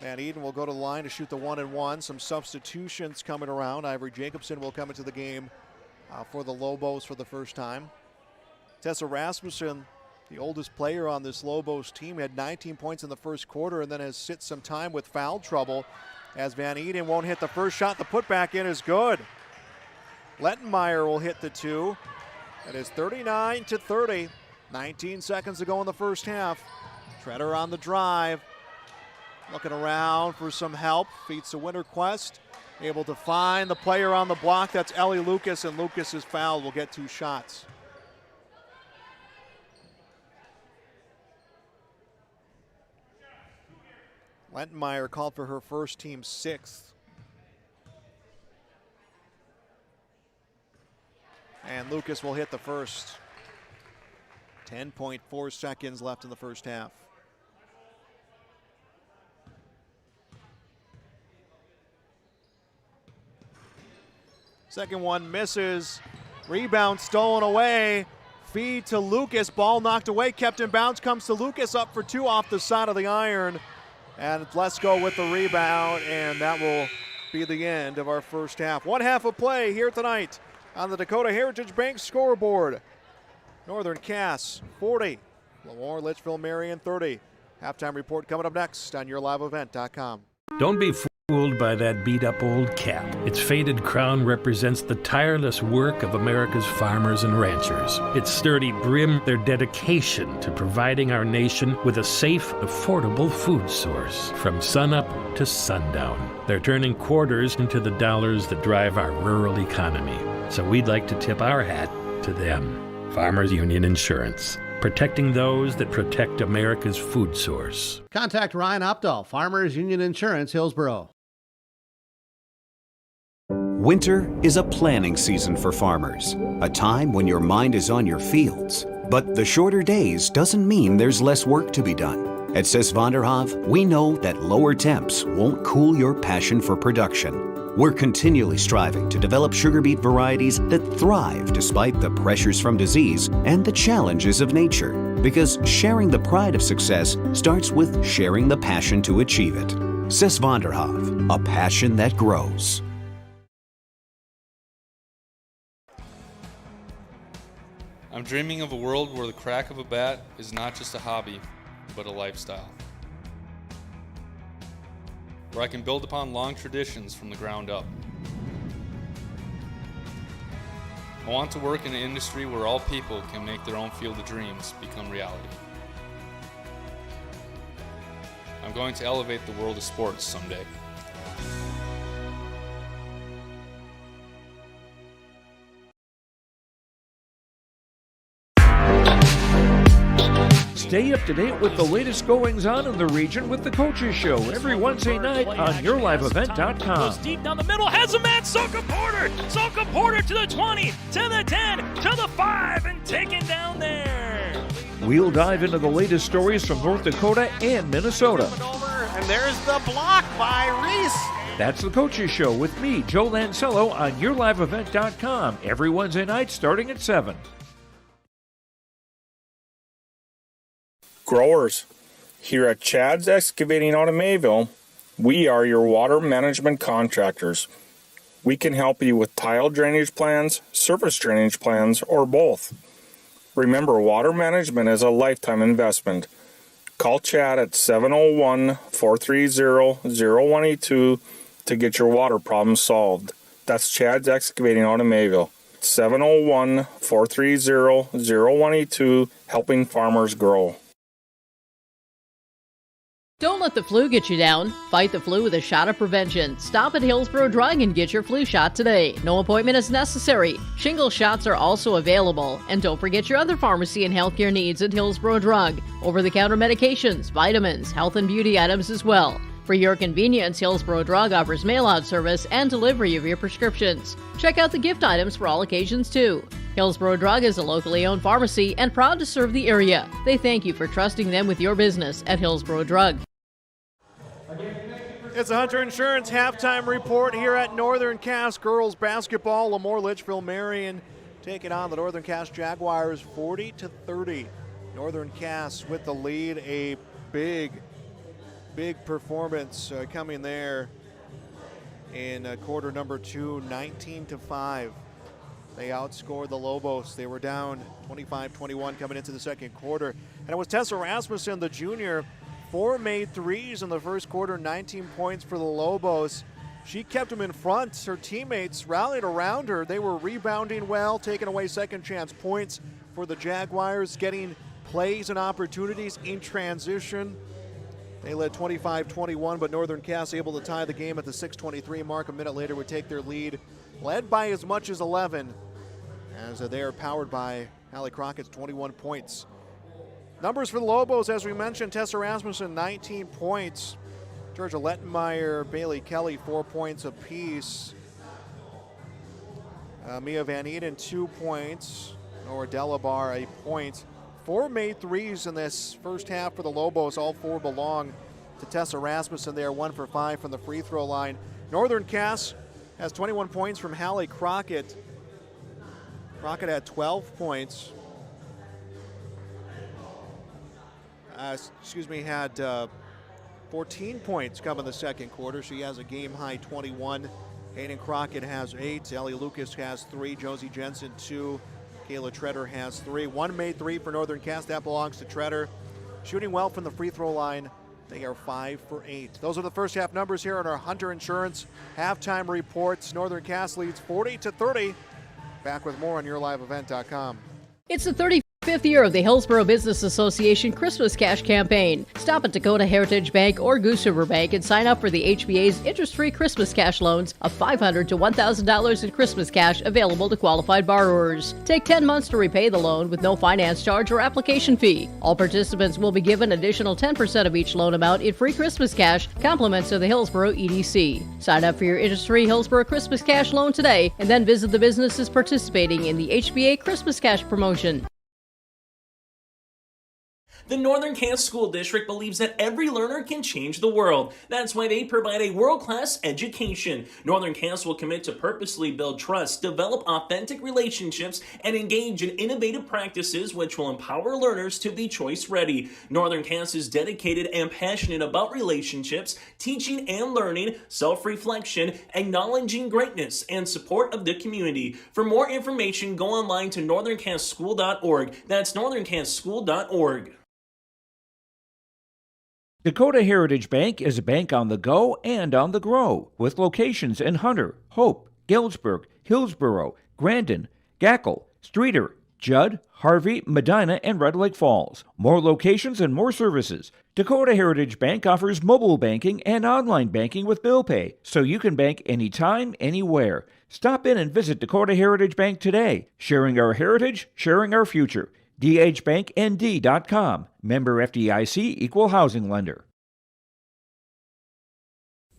Van Eden will go to the line to shoot the 1-and-1. Some substitutions coming around. Ivory Jacobson will come into the game for the Lobos for the first time. Tessa Rasmussen, the oldest player on this Lobos team, had 19 points in the first quarter and then has sit some time with foul trouble as Van Eden won't hit the first shot. The putback in is good. Lettenmeyer will hit the 2. It is 39-30. 19 seconds to go in the first half. Treader on the drive. Looking around for some help. Feeds to Winterquist. Able to find the player on the block. That's Ellie Lucas, and Lucas is fouled. Will get 2 shots. Lettenmeyer called for her first, team 6th. And Lucas will hit the first. 10.4 seconds left in the first half. Second one misses. Rebound stolen away. Feed to Lucas. Ball knocked away. Kept in bounds. Comes to Lucas. Up for 2 off the side of the iron. And let's go with the rebound. And that will be the end of our first half. 1 half of play here tonight on the Dakota Heritage Bank scoreboard. Northern Cass 40. LaMoure Litchville-Marion 30. Halftime report coming up next on YourLiveEvent.com. Don't be fooled by that beat-up old cap. Its faded crown represents the tireless work of America's farmers and ranchers. Its sturdy brim, their dedication to providing our nation with a safe, affordable food source from sunup to sundown. They're turning quarters into the dollars that drive our rural economy. So we'd like to tip our hat to them. Farmers Union Insurance, protecting those that protect America's food source. Contact Ryan Opdahl, Farmers Union Insurance, Hillsboro. Winter is a planning season for farmers, a time when your mind is on your fields. But the shorter days doesn't mean there's less work to be done. At Sis van der Haaf, we know that lower temps won't cool your passion for production. We're continually striving to develop sugar beet varieties that thrive despite the pressures from disease and the challenges of nature. Because sharing the pride of success starts with sharing the passion to achieve it. Sis van der Haaf, a passion that grows. I'm dreaming of a world where the crack of a bat is not just a hobby, but a lifestyle. Where I can build upon long traditions from the ground up. I want to work in an industry where all people can make their own field of dreams become reality. I'm going to elevate the world of sports someday. Stay up to date with the latest goings-on in the region with the Coaches Show every Wednesday night on YourLiveEvent.com. Goes deep down the middle, has a man, Soka Porter! Soka Porter to the 20, to the 10, to the 5, and taken down there. We'll dive into the latest stories from North Dakota and Minnesota. And there's the block by Reese. That's the Coaches Show with me, Joe Lancello, on YourLiveEvent.com every Wednesday night starting at 7. Growers, here at Chad's Excavating out of Mayville, We are your water management contractors. We can help you with tile drainage plans, surface drainage plans, or both. Remember, water management is a lifetime investment. Call Chad at 701-430-0182 to get your water problems solved. That's Chad's Excavating out of Mayville. 701-430-0182, helping farmers grow. Don't let the flu get you down. Fight the flu with a shot of prevention. Stop at Hillsborough Drug and get your flu shot today. No appointment is necessary. Shingle shots are also available. And don't forget your other pharmacy and healthcare needs at Hillsborough Drug. Over-the-counter medications, vitamins, health and beauty items as well. For your convenience, Hillsborough Drug offers mail-out service and delivery of your prescriptions. Check out the gift items for all occasions, too. Hillsborough Drug is a locally owned pharmacy and proud to serve the area. They thank you for trusting them with your business at Hillsborough Drug. It's a Hunter Insurance halftime report here at Northern Cass girls basketball. LaMoure Litchville-Marion taking on the Northern Cass Jaguars 40-30. Northern Cass with the lead. A big performance coming there in quarter number 2, 19-5. They outscored the Lobos. They were down 25-21 coming into the second quarter. And it was Tessa Rasmussen, the junior. 4 made threes in the first quarter, 19 points for the Lobos. She kept them in front. Her teammates rallied around her. They were rebounding well, taking away second chance points for the Jaguars, getting plays and opportunities in transition. They led 25-21, but Northern Cass able to tie the game at the 6:23 mark. A minute later would take their lead, led by as much as 11, as they are powered by Hallie Crockett's 21 points. Numbers for the Lobos, as we mentioned, Tessa Rasmussen, 19 points. Georgia Lettenmeyer, Bailey Kelly, 4 points apiece. Mia Van Eden, 2 points. Nora Delabar, a point. 4 made threes in this first half for the Lobos. All 4 belong to Tessa Rasmussen. They are 1 for 5 from the free throw line. Northern Cass has 21 points from Hallie Crockett. Crockett had 12 points. Had 14 points come in the second quarter. She has a game-high 21. Hayden Crockett has 8. Ellie Lucas has 3. Josie Jensen, 2. Kayla Treader has 3. 1 made 3 for Northern Cass. That belongs to Treader. Shooting well from the free throw line. They are 5 for 8. Those are the first half numbers here on our Hunter Insurance halftime reports. Northern Cass leads 40-30. Back with more on yourliveevent.com. It's the 35th year of the Hillsborough Business Association Christmas Cash Campaign. Stop at Dakota Heritage Bank or Goose River Bank and sign up for the HBA's interest-free Christmas cash loans of $500 to $1,000 in Christmas cash available to qualified borrowers. Take 10 months to repay the loan with no finance charge or application fee. All participants will be given additional 10% of each loan amount in free Christmas cash, compliments of the Hillsborough EDC. Sign up for your interest-free Hillsborough Christmas Cash loan today and then visit the businesses participating in the HBA Christmas Cash promotion. The Northern Cass School District believes that every learner can change the world. That's why they provide a world-class education. Northern Cass will commit to purposely build trust, develop authentic relationships, and engage in innovative practices which will empower learners to be choice-ready. Northern Cass is dedicated and passionate about relationships, teaching and learning, self-reflection, acknowledging greatness, and support of the community. For more information, go online to northerncasschool.org. That's northerncasschool.org. Dakota Heritage Bank is a bank on the go and on the grow, with locations in Hunter, Hope, Galesburg, Hillsborough, Grandin, Gackle, Streeter, Judd, Harvey, Medina, and Red Lake Falls. More locations and more services. Dakota Heritage Bank offers mobile banking and online banking with bill pay, so you can bank anytime, anywhere. Stop in and visit Dakota Heritage Bank today. Sharing our heritage, sharing our future. dhbanknd.com. Member FDIC, Equal Housing Lender.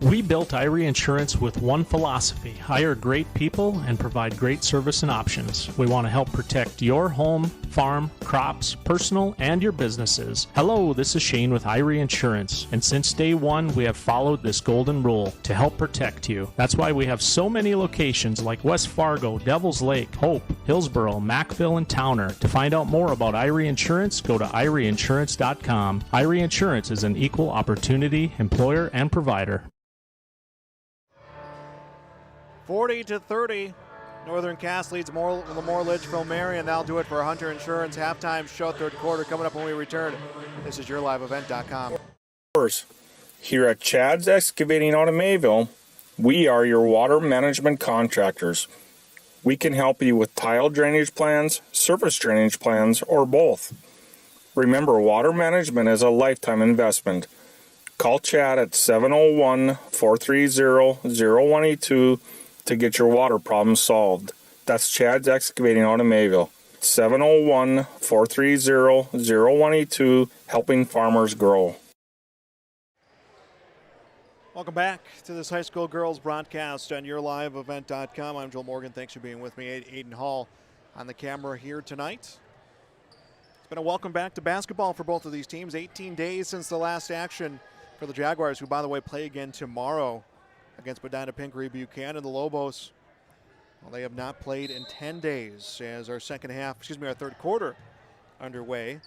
We built Irie Insurance with one philosophy: hire great people and provide great service and options. We want to help protect your home, farm, crops, personal, and your businesses. Hello, this is Shane with Irie Insurance, and since day one, we have followed this golden rule to help protect you. That's why we have so many locations like West Fargo, Devils Lake, Hope, Hillsborough, Mackville, and Towner. To find out more about Irie Insurance, go to IrieInsurance.com. Irie Insurance is an equal opportunity employer and provider. 40-30. Northern Cass leads LaMoure Litchville-Marion. That'll do it for Hunter Insurance halftime show, third quarter, coming up when we return. This is YourLiveEvent.com. Here at Chad's Excavating out of Mayville, we are your water management contractors. We can help you with tile drainage plans, surface drainage plans, or both. Remember, water management is a lifetime investment. Call Chad at 701-430-0182 to get your water problems solved. That's Chad's Excavating out of Mayville. 701-430-0182, helping farmers grow. Welcome back to this high school girls broadcast on YourLiveEvent.com. I'm Joel Morgan. Thanks for being with me. Aiden Hall on the camera here tonight. It's been a welcome back to basketball for both of these teams. 18 days since the last action for the Jaguars, who, by the way, play again tomorrow against Medina Pingree Buchanan. The Lobos, well, they have not played in 10 days as our third quarter underway.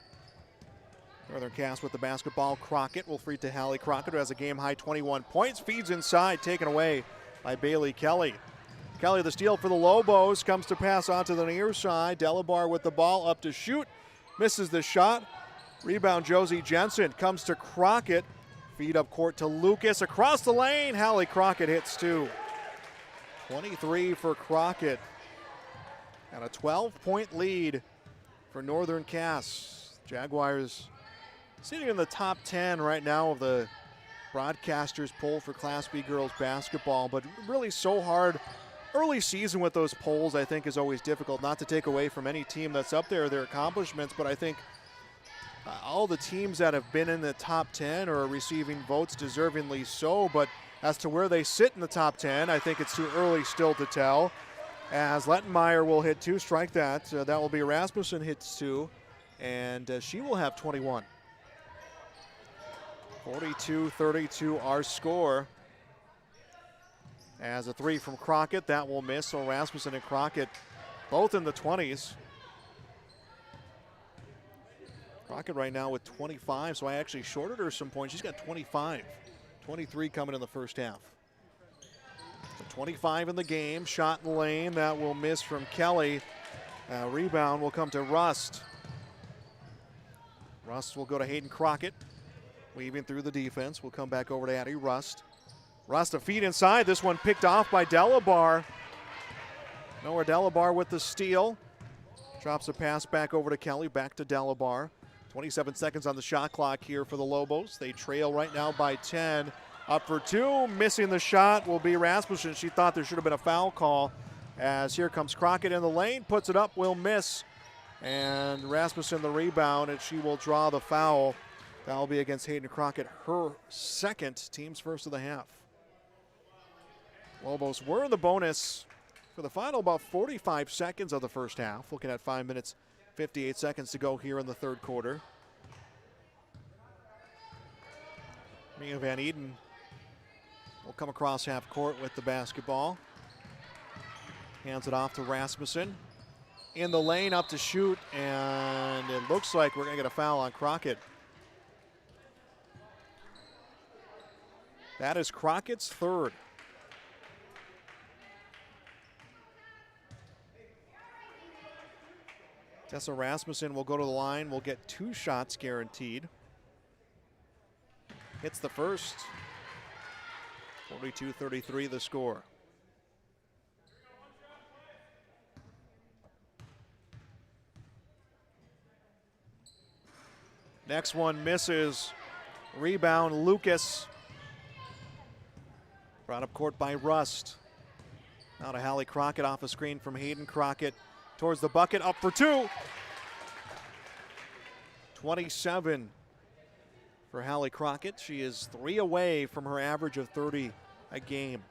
Northern Cass with the basketball. Crockett will free to Hallie Crockett, who has a game-high 21 points. Feeds inside, taken away by Bailey Kelly. Kelly, the steal for the Lobos, comes to pass onto the near side. Delabar with the ball, up to shoot. Misses the shot. Rebound, Josie Jensen. Comes to Crockett. Feed up court to Lucas. Across the lane, Hallie Crockett hits two. 23 for Crockett. And a 12-point lead for Northern Cass. Jaguars sitting in the top 10 right now of the broadcasters poll for Class B girls basketball, but really so hard. Early season with those polls, I think, is always difficult, not to take away from any team that's up there, their accomplishments, but I think all the teams that have been in the top 10 are receiving votes deservingly so, but as to where they sit in the top 10, I think it's too early still to tell. As Lettenmeyer will hit two, strike that. That will be Rasmussen hits two, and she will have 21. 42-32 our score. As a three from Crockett, that will miss, so Rasmussen and Crockett both in the 20s. Crockett right now with 25, so I actually shorted her some points. She's got 25. 23 coming in the first half. So 25 in the game. Shot in the lane. That will miss from Kelly. Rebound will come to Rust. Rust will go to Hayden Crockett. Weaving through the defense. We'll come back over to Addie Rust. Rust a feed inside. This one picked off by Delabar. Noah Delabar with the steal. Drops a pass back over to Kelly. Back to Delabar. 27 seconds on the shot clock here for the Lobos. They trail right now by 10. Up for two. Missing the shot will be Rasmussen. She thought there should have been a foul call. As here comes Crockett in the lane. Puts it up. Will miss. And Rasmussen the rebound. And she will draw the foul. That will be against Hayden Crockett. Her second. Team's first of the half. Lobos were in the bonus for the final about 45 seconds of the first half. Looking at 5 minutes, 58 seconds to go here in the third quarter. Mia Van Eden will come across half court with the basketball. Hands it off to Rasmussen. In the lane, up to shoot, and it looks like we're going to get a foul on Crockett. That is Crockett's third. Tessa Rasmussen will go to the line. Will get 2 shots guaranteed. Hits the first. 42-33 the score. Next one misses. Rebound, Lucas. Brought up court by Rust. Now to Hallie Crockett off a screen from Hayden Crockett. Towards the bucket, up for two. 27 for Hallie Crockett. She is 3 away from her average of 30 a game.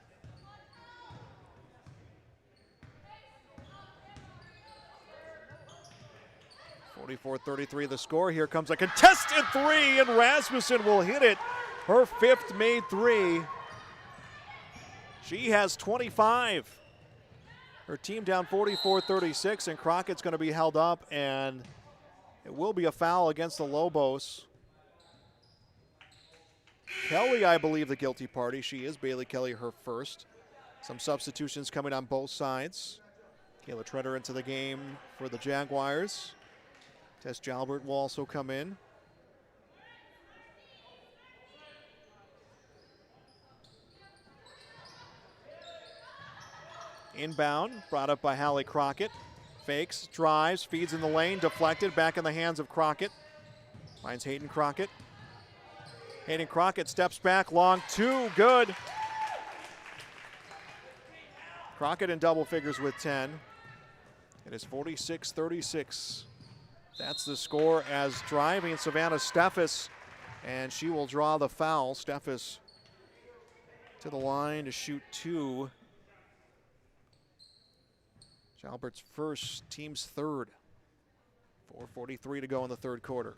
(44-33) the score. Here comes a contested three, and Rasmussen will hit it. Her 5th made three. She has 25. Her team down 44-36, and Crockett's going to be held up, and it will be a foul against the Lobos. Kelly, I believe, the guilty party. She is Bailey Kelly, her first. Some substitutions coming on both sides. Kayla Treader into the game for the Jaguars. Tess Jalbert will also come in. Inbound, brought up by Hallie Crockett. Fakes, drives, feeds in the lane, deflected, back in the hands of Crockett. Finds Hayden Crockett. Hayden Crockett steps back, long two, good. Crockett in double figures with 10. It is 46-36. That's the score as driving Savannah Steffes, and she will draw the foul. Steffes to the line to shoot two. Jalbert's first, team's third. 4:43 to go in the third quarter.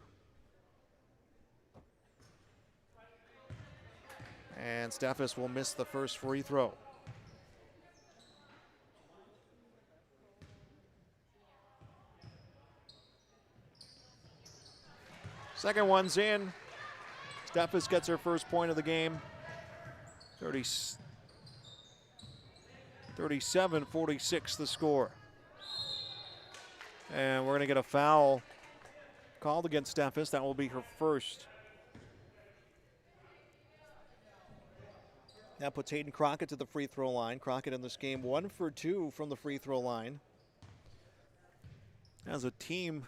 And Steffes will miss the first free throw. Second one's in. Steffes gets her first point of the game. 37-46 the score. And we're going to get a foul called against Steffes. That will be her first. That puts Hayden Crockett to the free throw line. Crockett in this game 1 for 2 from the free throw line. As a team,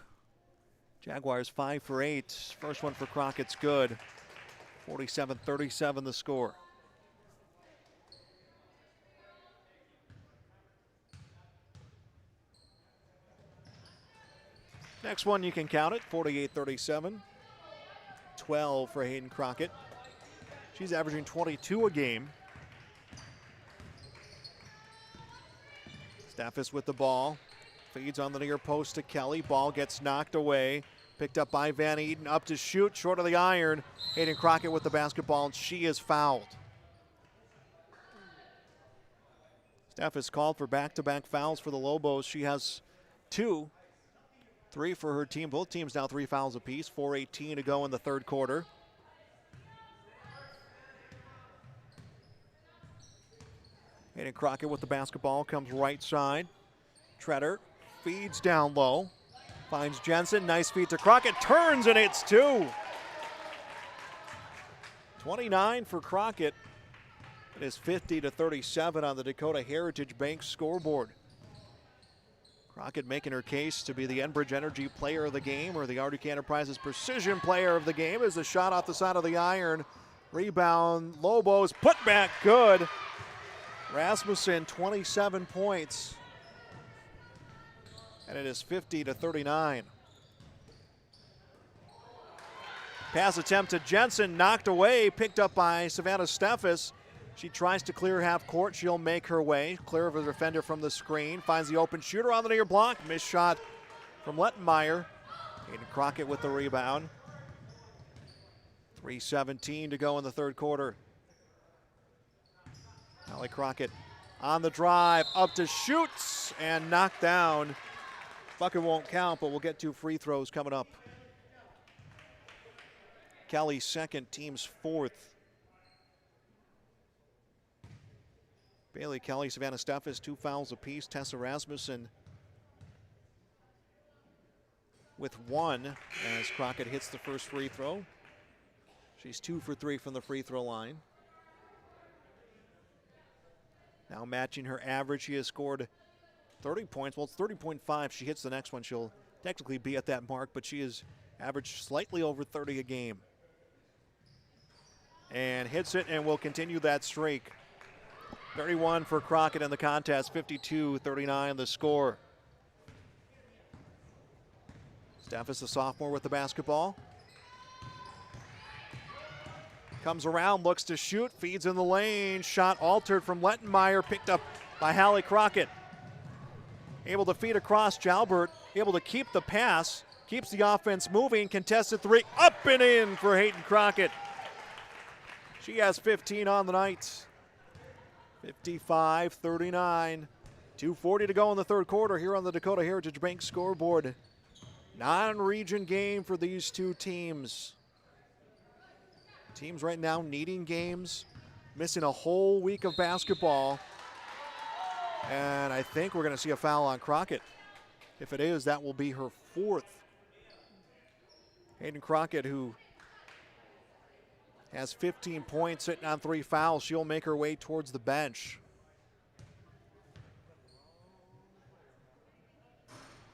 Jaguars 5 for 8. First one for Crockett's good. 47-37 the score. Next one you can count it, 48-37. 12 for Hayden Crockett. She's averaging 22 a game. Steffes with the ball. Feeds on the near post to Kelly. Ball gets knocked away. Picked up by Van Eden. Up to shoot. Short of the iron. Hayden Crockett with the basketball, and she is fouled. Steffes called for back-to-back fouls for the Lobos. She has 2. 3 for her team. Both teams now 3 fouls apiece. 4:18 to go in the third quarter. Hayden Crockett with the basketball, comes right side. Treader feeds down low. Finds Jensen, nice feed to Crockett, turns and it's 2. 29 for Crockett. It is 50-37 on the Dakota Heritage Bank scoreboard. Crockett making her case to be the Enbridge Energy Player of the Game, or the Arctic Enterprises Precision Player of the Game, as the shot off the side of the iron. Rebound, Lobos, put back, good. Rasmussen, 27 points. And it is 50-39. Pass attempt to Jensen, knocked away, picked up by Savannah Steffes. She tries to clear half court. She'll make her way. Clear of a defender from the screen. Finds the open shooter on the near block. Missed shot from Lettenmeyer. Hayden Crockett with the rebound. 3:17 to go in the third quarter. Hallie Crockett on the drive, up to shoots, and knocked down. Bucket won't count, but we'll get 2 free throws coming up. Kelly's second, team's 4th. Bailey Kelly, Savannah Steffes, 2 fouls apiece. Tessa Rasmussen with 1 as Crockett hits the first free throw. She's 2 for 3 from the free throw line. Now matching her average, she has scored 30 points. Well, it's 30.5. She hits the next one, she'll technically be at that mark, but she has averaged slightly over 30 a game. And hits it and will continue that streak. 31 for Crockett in the contest, 52-39 the score. Steffes, the sophomore, with the basketball. Comes around, looks to shoot, feeds in the lane. Shot altered from Lettenmeyer, picked up by Hallie Crockett. Able to feed across Jalbert, able to keep the pass, keeps the offense moving. Contested 3, up and in for Hayden Crockett. She has 15 on the night. 55-39. 2:40 to go in the third quarter here on the Dakota Heritage Bank scoreboard. Non-region game for these two teams. Teams right now needing games, missing a whole week of basketball. And I think we're going to see a foul on Crockett. If it is, that will be her 4th. Hayden Crockett, who has 15 points, sitting on 3 fouls. She'll make her way towards the bench.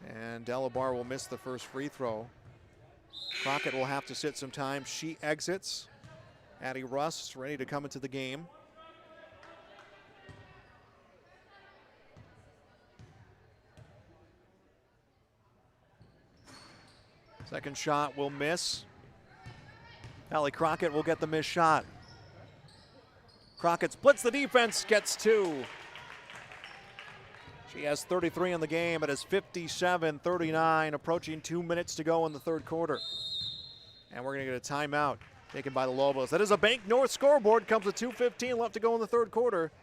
And LaMoure will miss the first free throw. Crockett will have to sit some time. She exits. Addie Russ ready to come into the game. Second shot will miss. Allie Crockett will get the missed shot. Crockett splits the defense, gets 2. She has 33 in the game. It is 57-39, approaching 2 minutes to go in the third quarter. And we're going to get a timeout taken by the Lobos. That is a Bank North scoreboard. Comes with 2:15 left to go in the third quarter.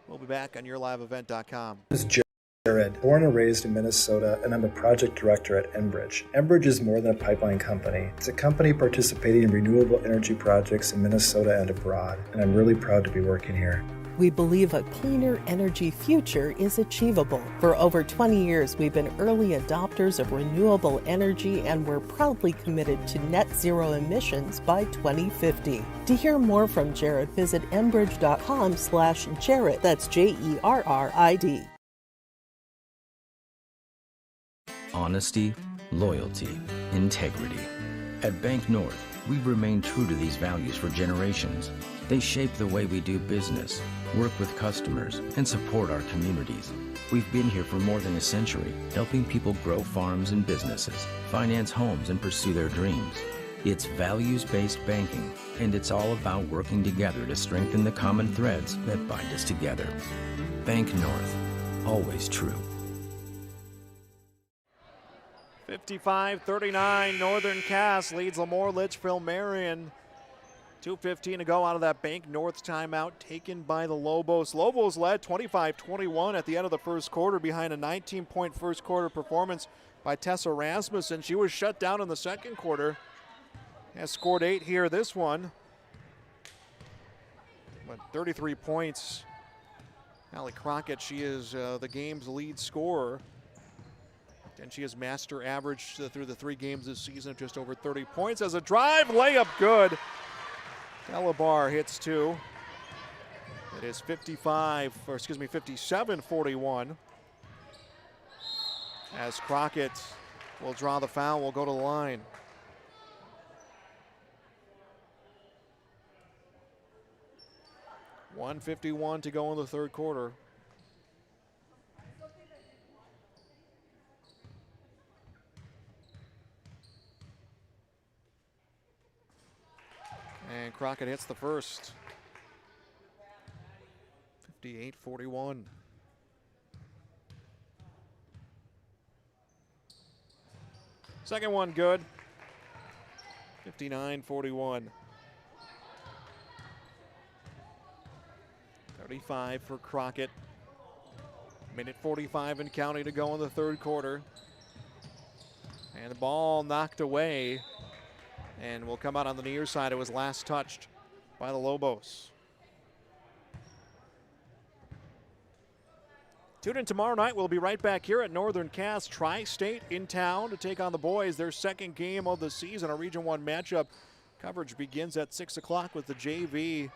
We'll be back on yourliveevent.com. This is Jared, born and raised in Minnesota, and I'm a project director at Enbridge. Enbridge is more than a pipeline company. It's a company participating in renewable energy projects in Minnesota and abroad, and I'm really proud to be working here. We believe a cleaner energy future is achievable. For over 20 years, we've been early adopters of renewable energy, and we're proudly committed to net zero emissions by 2050. To hear more from Jared, visit enbridge.com/Jared. That's JERRID. Honesty, loyalty, integrity. At Bank North, we've remained true to these values for generations. They shape the way we do business, work with customers, and support our communities. We've been here for more than a century, helping people grow farms and businesses, finance homes, and pursue their dreams. It's values-based banking, and it's all about working together to strengthen the common threads that bind us together. Bank North, always true. 55-39, Northern Cass leads LaMoure Litchville-Marion. 2:15 to go out of that Bank North timeout taken by the Lobos. Lobos led 25-21 at the end of the first quarter behind a 19-point first quarter performance by Tessa Rasmussen. She was shut down in the second quarter. Has scored 8 here this one. But 33 points. Allie Crockett, she is the game's lead scorer. And she has master average through the 3 games this season of just over 30 points. As a drive, layup good. LaMoure hits 2. It is 57-41. As Crockett will draw the foul, will go to the line. $1:51 to go in the third quarter. And Crockett hits the first. 58-41. Second one good. 59-41. 35 for Crockett. Minute 45 and counting to go in the third quarter. And the ball knocked away. And will come out on the near side. It was last touched by the Lobos. Tune in tomorrow night. We'll be right back here at Northern Cass. Tri-State in town to take on the boys. Their second game of the season, a Region 1 matchup. Coverage begins at 6 o'clock with the JV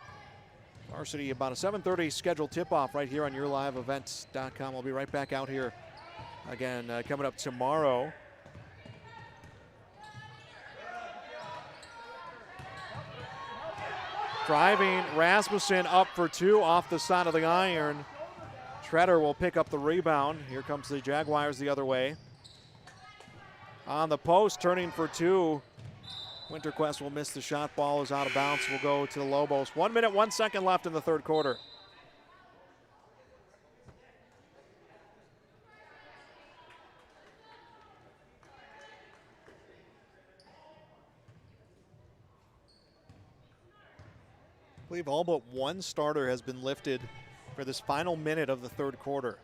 varsity. About a 7:30 scheduled tip-off right here on yourliveevents.com. We'll be right back out here again coming up tomorrow. Driving, Rasmussen up for 2 off the side of the iron. Treader will pick up the rebound. Here comes the Jaguars the other way. On the post, turning for 2. Winterquest will miss the shot. Ball is out of bounds. Will go to the Lobos. 1 minute, 1 second left in the third quarter. I believe all but one starter has been lifted for this final minute of the third quarter.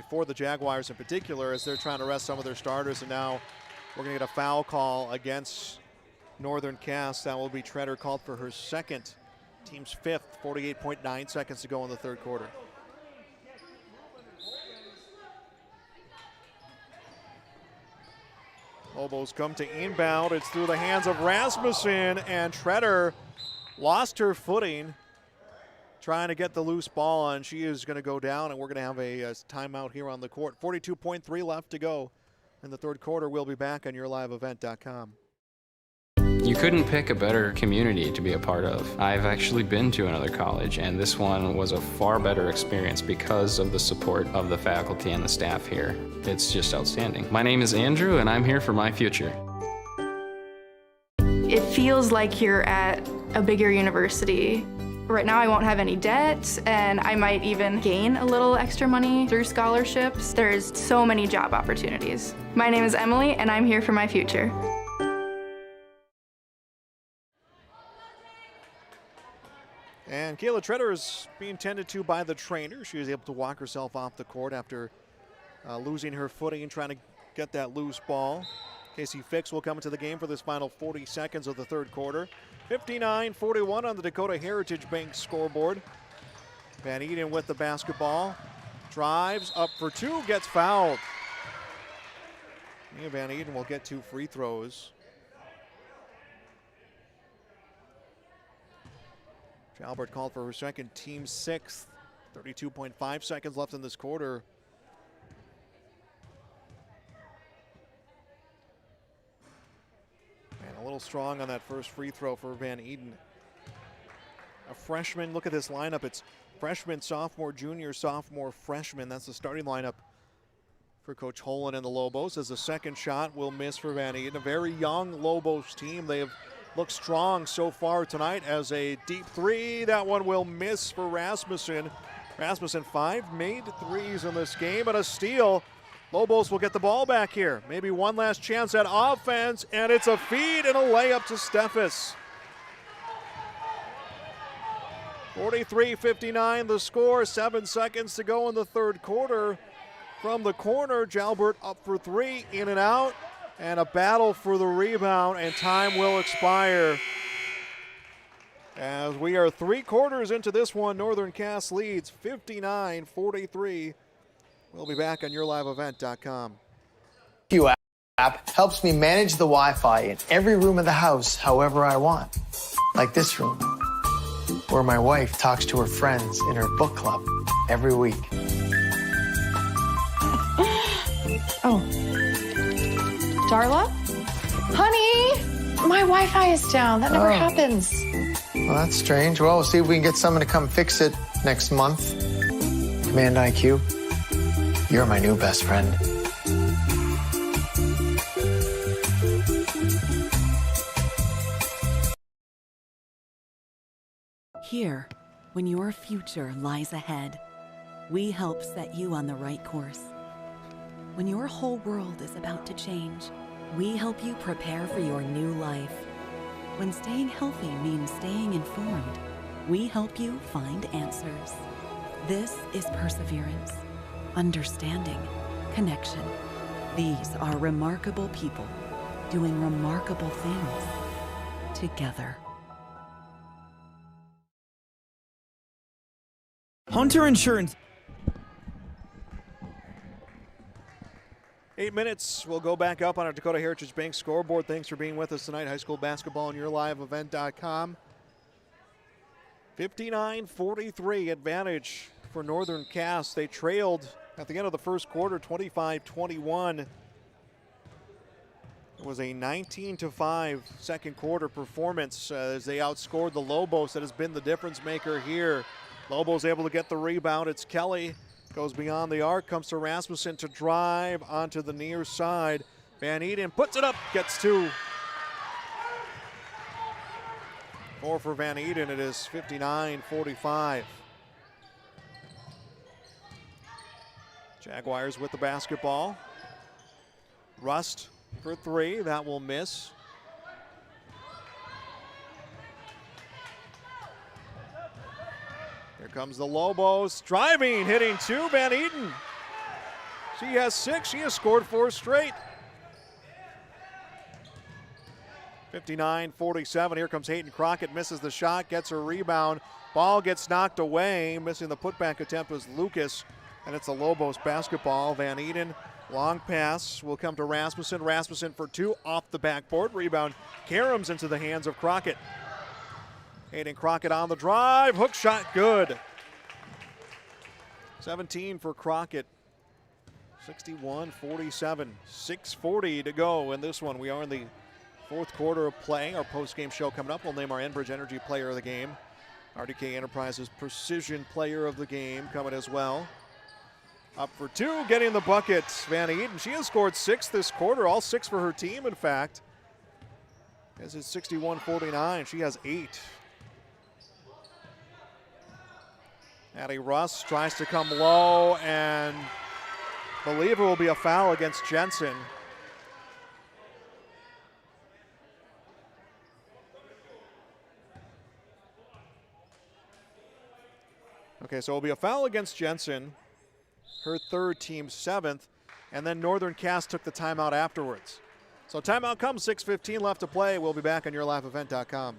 For the Jaguars in particular, as they're trying to rest some of their starters, and now we're going to get a foul call against Northern Cass. That will be Treader called for her second Team's fifth, 48.9 seconds to go in the third quarter. Lobos come to inbound. It's through the hands of Rasmussen, and Treader lost her footing trying to get the loose ball, and she is going to go down, and we're going to have a timeout here on the court. 42.3 left to go in the third quarter. We'll be back on yourliveevent.com. You couldn't pick a better community to be a part of. I've actually been to another college, and this one was a far better experience because of the support of the faculty and the staff here. It's just outstanding. My name is Andrew, and I'm here for my future. It feels like you're at a bigger university. Right now I won't have any debt, and I might even gain a little extra money through scholarships. There's so many job opportunities. My name is Emily, and I'm here for my future. And Kayla Treader is being tended to by the trainer. She was able to walk herself off the court after losing her footing and trying to get that loose ball. Casey Fix will come into the game for this final 40 seconds of the third quarter. 59-41 on the Dakota Heritage Bank scoreboard. Van Eden with the basketball. Drives up for two, gets fouled. Mia Van Eden will get 2 free throws. Albert called for her second, team sixth. 32.5 seconds left in this quarter. And a little strong on that first free throw for Van Eden. A freshman, look at this lineup. It's freshman, sophomore, junior, sophomore, freshman. That's the starting lineup for Coach Holen and the Lobos, as the second shot will miss for Van Eden. A very young Lobos team. They have looked strong so far tonight as a deep three. That one will miss for Rasmussen. Rasmussen 5 made threes in this game, and a steal. Lobos will get the ball back here. Maybe one last chance at offense, and it's a feed and a layup to Steffes. 43-59 the score, 7 seconds to go in the third quarter. From the corner, Jalbert up for three, in and out, and a battle for the rebound, and time will expire. As we are 3 quarters into this one, Northern Cass leads 59-43. We'll be back on yourliveevent.com. App helps me manage the Wi-Fi in every room of the house however I want. Like this room, where my wife talks to her friends in her book club every week. Oh. Darla? Honey, my Wi-Fi is down. That never happens. Well, that's strange. Well, we'll see if we can get someone to come fix it next month. Command IQ, you're my new best friend. Here, when your future lies ahead, we help set you on the right course. When your whole world is about to change, we help you prepare for your new life. When staying healthy means staying informed, we help you find answers. This is perseverance, understanding, connection. These are remarkable people doing remarkable things together. Hunter Insurance. 8 minutes. We'll go back up on our Dakota Heritage Bank scoreboard. Thanks for being with us tonight. High school basketball on yourliveevent.com. 59-43 advantage for Northern Cass. They trailed at the end of the first quarter, 25-21. It was a 19-5 second quarter performance as they outscored the Lobos. That has been the difference maker here. Lobos able to get the rebound. It's Kelly. Goes beyond the arc, comes to Rasmussen to drive onto the near side. Van Eden puts it up, gets 2. 4 for Van Eden, it is 59-45. Jaguars with the basketball. Rust for 3, that will miss. Here comes the Lobos, driving, hitting 2, Van Eden. She has 6, she has scored 4 straight. 59-47. Here comes Hayden Crockett, misses the shot, gets her rebound. Ball gets knocked away. Missing the putback attempt was Lucas, and it's a Lobos basketball. Van Eden, long pass will come to Rasmussen. Rasmussen for two off the backboard. Rebound caroms into the hands of Crockett. Hayden Crockett on the drive. Hook shot good. 17 for Crockett. 61-47. 6:40 to go in this one. We are in the fourth quarter of play. Our post-game show coming up. We'll name our Enbridge Energy Player of the Game. RDK Enterprises Precision Player of the Game coming as well. Up for two, getting the bucket. Van Eden, she has scored 6 this quarter, all 6 for her team, in fact. This is 61-49. She has 8. Addie Russ tries to come low, and believe it will be a foul against Jensen. Okay, so it'll be a foul against Jensen, her third, team 7th, and then Northern Cass took the timeout afterwards. So timeout comes, 6:15 left to play. We'll be back on YourLiveEvent.com.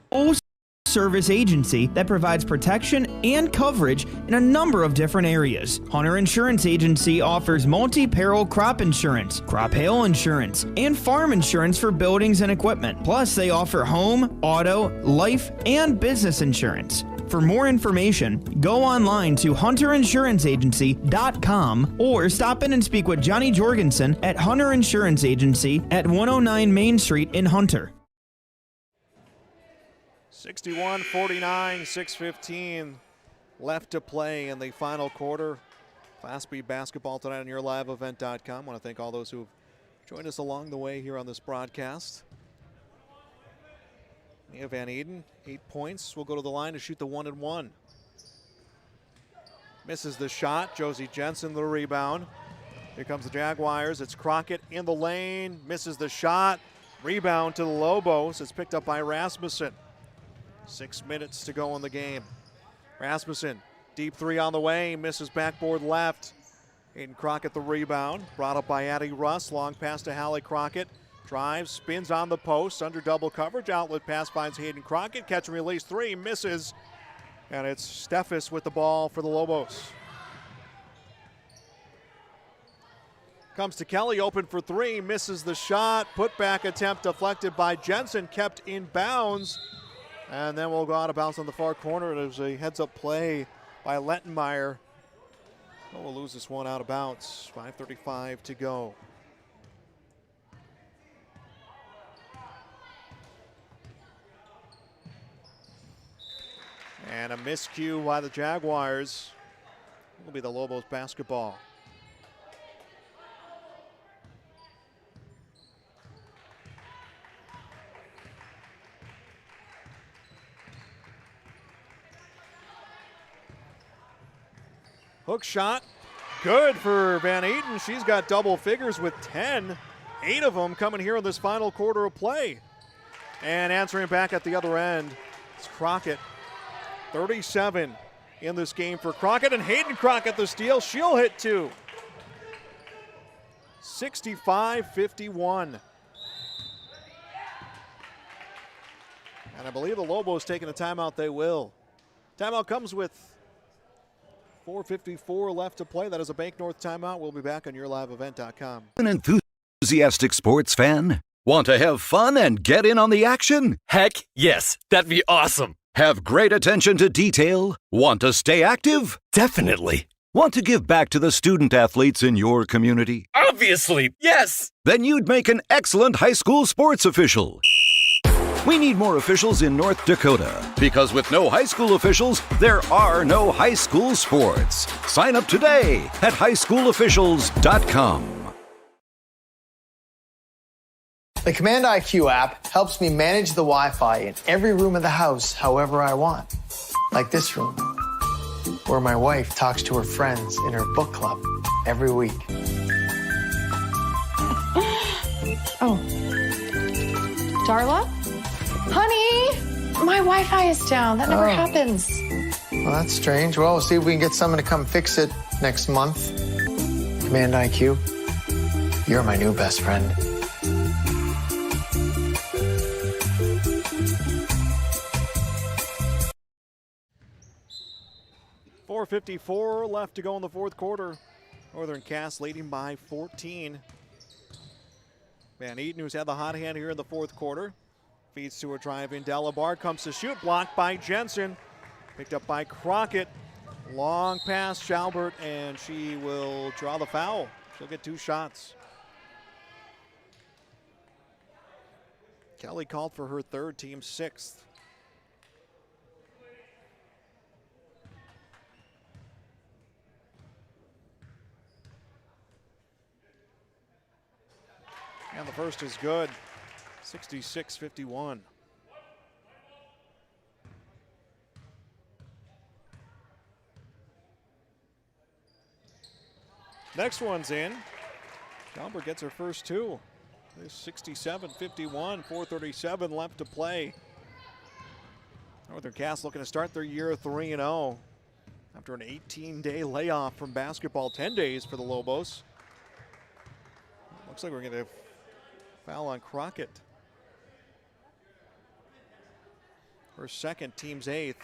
Service agency that provides protection and coverage in a number of different areas. Hunter Insurance Agency offers multi-peril crop insurance, crop hail insurance, and farm insurance for buildings and equipment. Plus, they offer home, auto, life, and business insurance. For more information, go online to hunterinsuranceagency.com or stop in and speak with Johnny Jorgensen at Hunter Insurance Agency at 109 Main Street in Hunter. 61-49, 6:15 left to play in the final quarter. Class B basketball tonight on YourLiveEvent.com. I want to thank all those who have joined us along the way here on this broadcast. Mia Van Eden, 8 points. Will go to the line to shoot the 1-and-1. Misses the shot. Josie Jensen the rebound. Here comes the Jaguars. It's Crockett in the lane. Misses the shot. Rebound to the Lobos. It's picked up by Rasmussen. 6 minutes to go in the game. Rasmussen, deep three on the way, misses backboard left. Hayden Crockett the rebound, brought up by Addie Russ. Long pass to Hallie Crockett. Drives, spins on the post, under double coverage. Outlet pass finds Hayden Crockett. Catch and release three, misses. And it's Steffes with the ball for the Lobos. Comes to Kelly, open for three, misses the shot. Putback attempt deflected by Jensen, kept in bounds. And then we'll go out of bounds on the far corner. There's a heads-up play by Lettenmeyer. Oh, we'll lose this one out of bounds. 5:35 to go. And a miscue by the Jaguars. It will be the Lobos basketball. Hook shot, good for Van Eden. She's got double figures with 10. 8 of them coming here in this final quarter of play. And answering back at the other end, it's Crockett. 37 in this game for Crockett, and Hayden Crockett the steal. She'll hit 2. 65-51. And I believe the Lobos taking a timeout. They will. Timeout comes with 4:54 left to play. That is a Bank North timeout. We'll be back on YourLiveEvent.com. An enthusiastic sports fan? Want to have fun and get in on the action? Heck, yes. That'd be awesome. Have great attention to detail? Want to stay active? Definitely. Want to give back to the student athletes in your community? Obviously, yes. Then you'd make an excellent high school sports official. We need more officials in North Dakota, because with no high school officials, there are no high school sports. Sign up today at highschoolofficials.com. The Command IQ app helps me manage the Wi-Fi in every room of the house however I want. Like this room, where my wife talks to her friends in her book club every week. Oh. Darla? Honey, my Wi-Fi is down. That never happens. Well, that's strange. Well, we'll see if we can get someone to come fix it next month. Command IQ, you're my new best friend. 4:54 left to go in the fourth quarter. Northern Cass leading by 14. Van Eaton, who's had the hot hand here in the fourth quarter, feeds to a drive in. Delabar comes to shoot, blocked by Jensen. Picked up by Crockett. Long pass, Schaubert, and she will draw the foul. She'll get 2 shots. Kelly called for her third, team 6th. And the first is good, 66-51. Next one's in. Schaubert gets her first 2. There's 67-51, 4:37 left to play. Northern Cass looking to start their year 3-0 after an 18-day layoff from basketball, 10 days for the Lobos. Looks like we're going to foul on Crockett. Her second, team's 8th.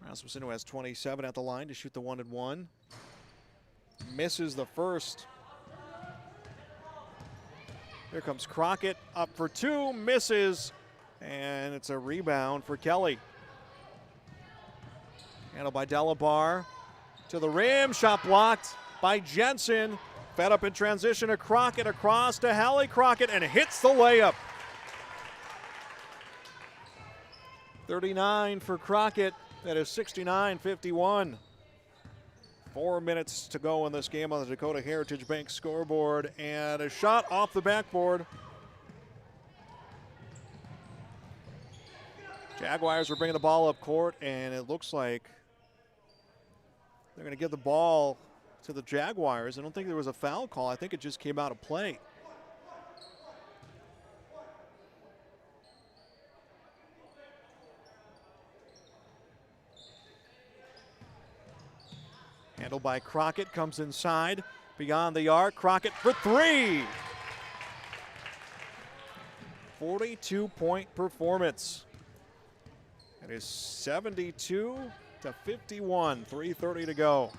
Rasmussen, who has 27 at the line to shoot the 1-and-1. Misses the first. Here comes Crockett, up for 2, misses, and it's a rebound for Kelly. Handled by Delabar to the rim, shot blocked by Jensen. Fed up in transition to Crockett, across to Hallie Crockett, and hits the layup. 39 for Crockett. That is 69-51. 4 minutes to go in this game on the Dakota Heritage Bank scoreboard, and a shot off the backboard. Jaguars are bringing the ball up court, and it looks like they're going to give the ball to the Jaguars. I don't think there was a foul call. I think it just came out of play. Handled by Crockett, comes inside, beyond the arc. Crockett for 3. 42-point performance. It is 72-51, 3:30 to go.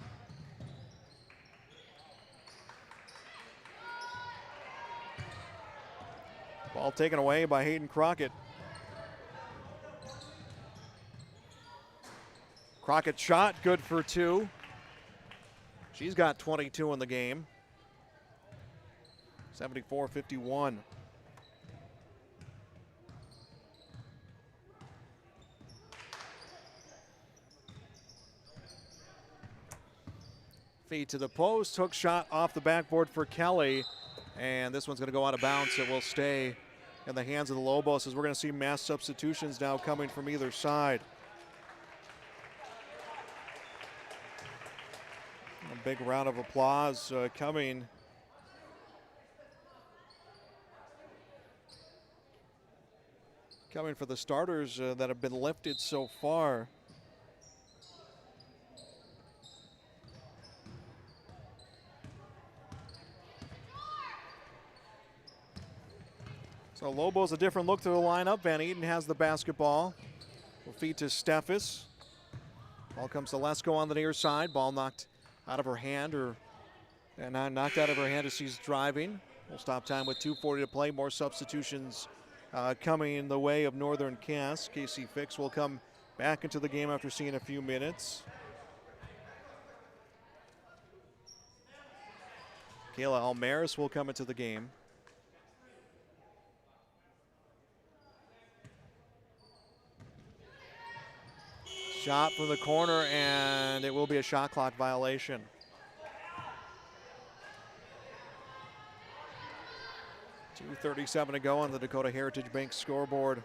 Ball taken away by Hayden Crockett. Crockett shot, good for 2. She's got 22 in the game. 74-51. Feed to the post, hook shot off the backboard for Kelly, and this one's going to go out of bounds. It will stay in the hands of the Lobos, as we're going to see mass substitutions now coming from either side. A big round of applause coming. Coming for the starters that have been lifted so far. So Lobos a different look to the lineup. Van Eaton has the basketball. Will feed to Steffes. Ball comes to Lesko on the near side. Ball knocked out of her hand, knocked out of her hand as she's driving. We'll stop time with 2:40 to play. More substitutions coming in the way of Northern Cass. Casey Fix will come back into the game after seeing a few minutes. Kayla Almaris will come into the game. Shot from the corner, and it will be a shot clock violation. .237 to go on the Dakota Heritage Bank scoreboard.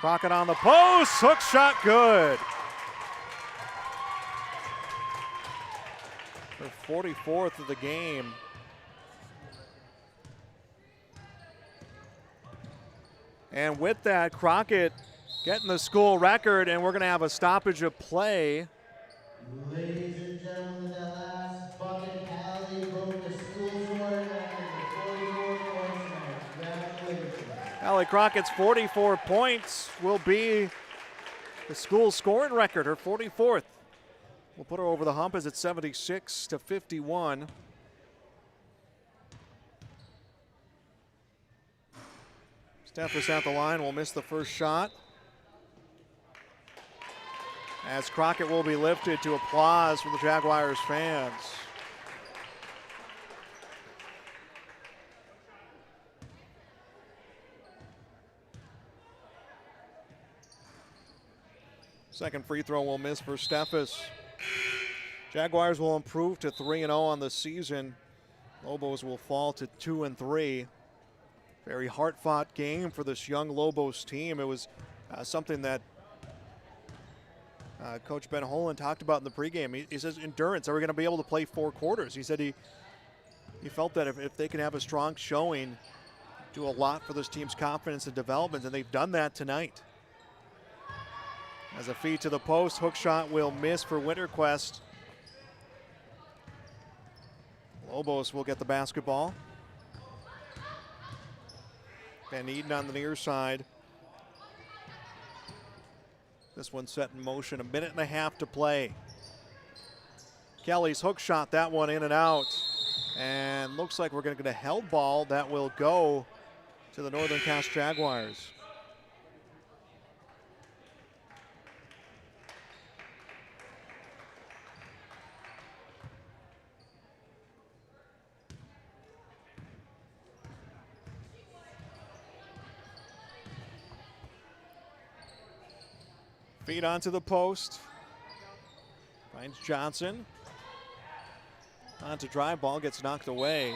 Crockett on the post, hook shot good. Her 44th of the game. And with that, Crockett getting the school record, and we're going to have a stoppage of play. Ladies and gentlemen, the last bucket tally broke the school scoring record with 44 points tonight. Congratulations. Allie Crockett's 44 points will be the school scoring record, her 44th. We'll put her over the hump as it's 76-51. Steffes at the line will miss the first shot. As Crockett will be lifted to applause from the Jaguars fans. Second free throw will miss for Steffes. Jaguars will improve to 3-0 on the season. Lobos will fall to 2-3. Very hard-fought game for this young Lobos team. It was something that Coach Ben Holland talked about in the pregame. He says endurance. Are we going to be able to play 4 quarters? He said he felt that if they can have a strong showing, do a lot for this team's confidence and development, and they've done that tonight. As a feed to the post, hook shot will miss for Winterquest. Lobos will get the basketball. Van Eden on the near side. This one set in motion, 1.5 minutes to play. Kelly's hook shot, that one in and out. And looks like we're going to get a held ball that will go to the Northern Cass Jaguars. Feed onto the post. Finds Johnson. Onto drive, ball gets knocked away.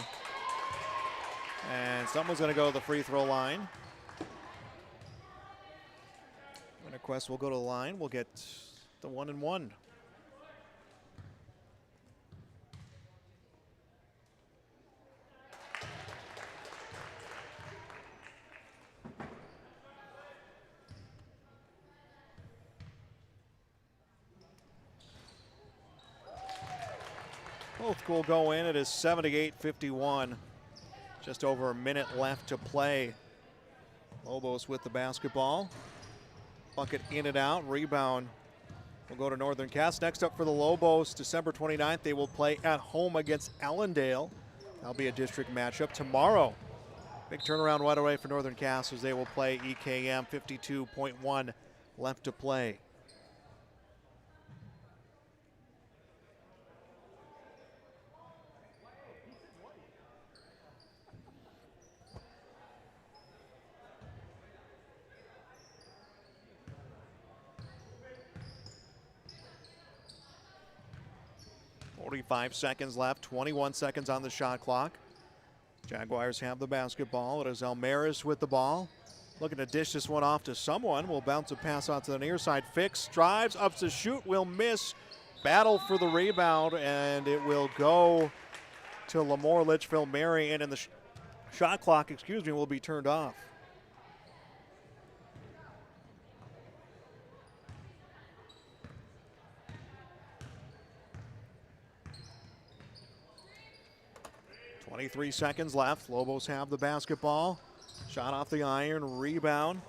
And someone's going to go to the free throw line. Winterquest will go to the line. We'll get the 1-and-1. Both will go in. It is 78-51. Just over a minute left to play. Lobos with the basketball. Bucket in and out. Rebound will go to Northern Cass. Next up for the Lobos, December 29th, they will play at home against Allendale. That'll be a district matchup tomorrow. Big turnaround right away for Northern Cass as they will play EKM. 52.1 left to play. .45 seconds left, 21 seconds on the shot clock. Jaguars have the basketball. It is Almaris with the ball. Looking to dish this one off to someone. Will bounce a pass out to the near side. Fix, drives, up to shoot, will miss. Battle for the rebound, and it will go to LaMoure Litchville-Marion, and the shot clock, will be turned off. .23 seconds left. Lobos have the basketball. Shot off the iron, rebound.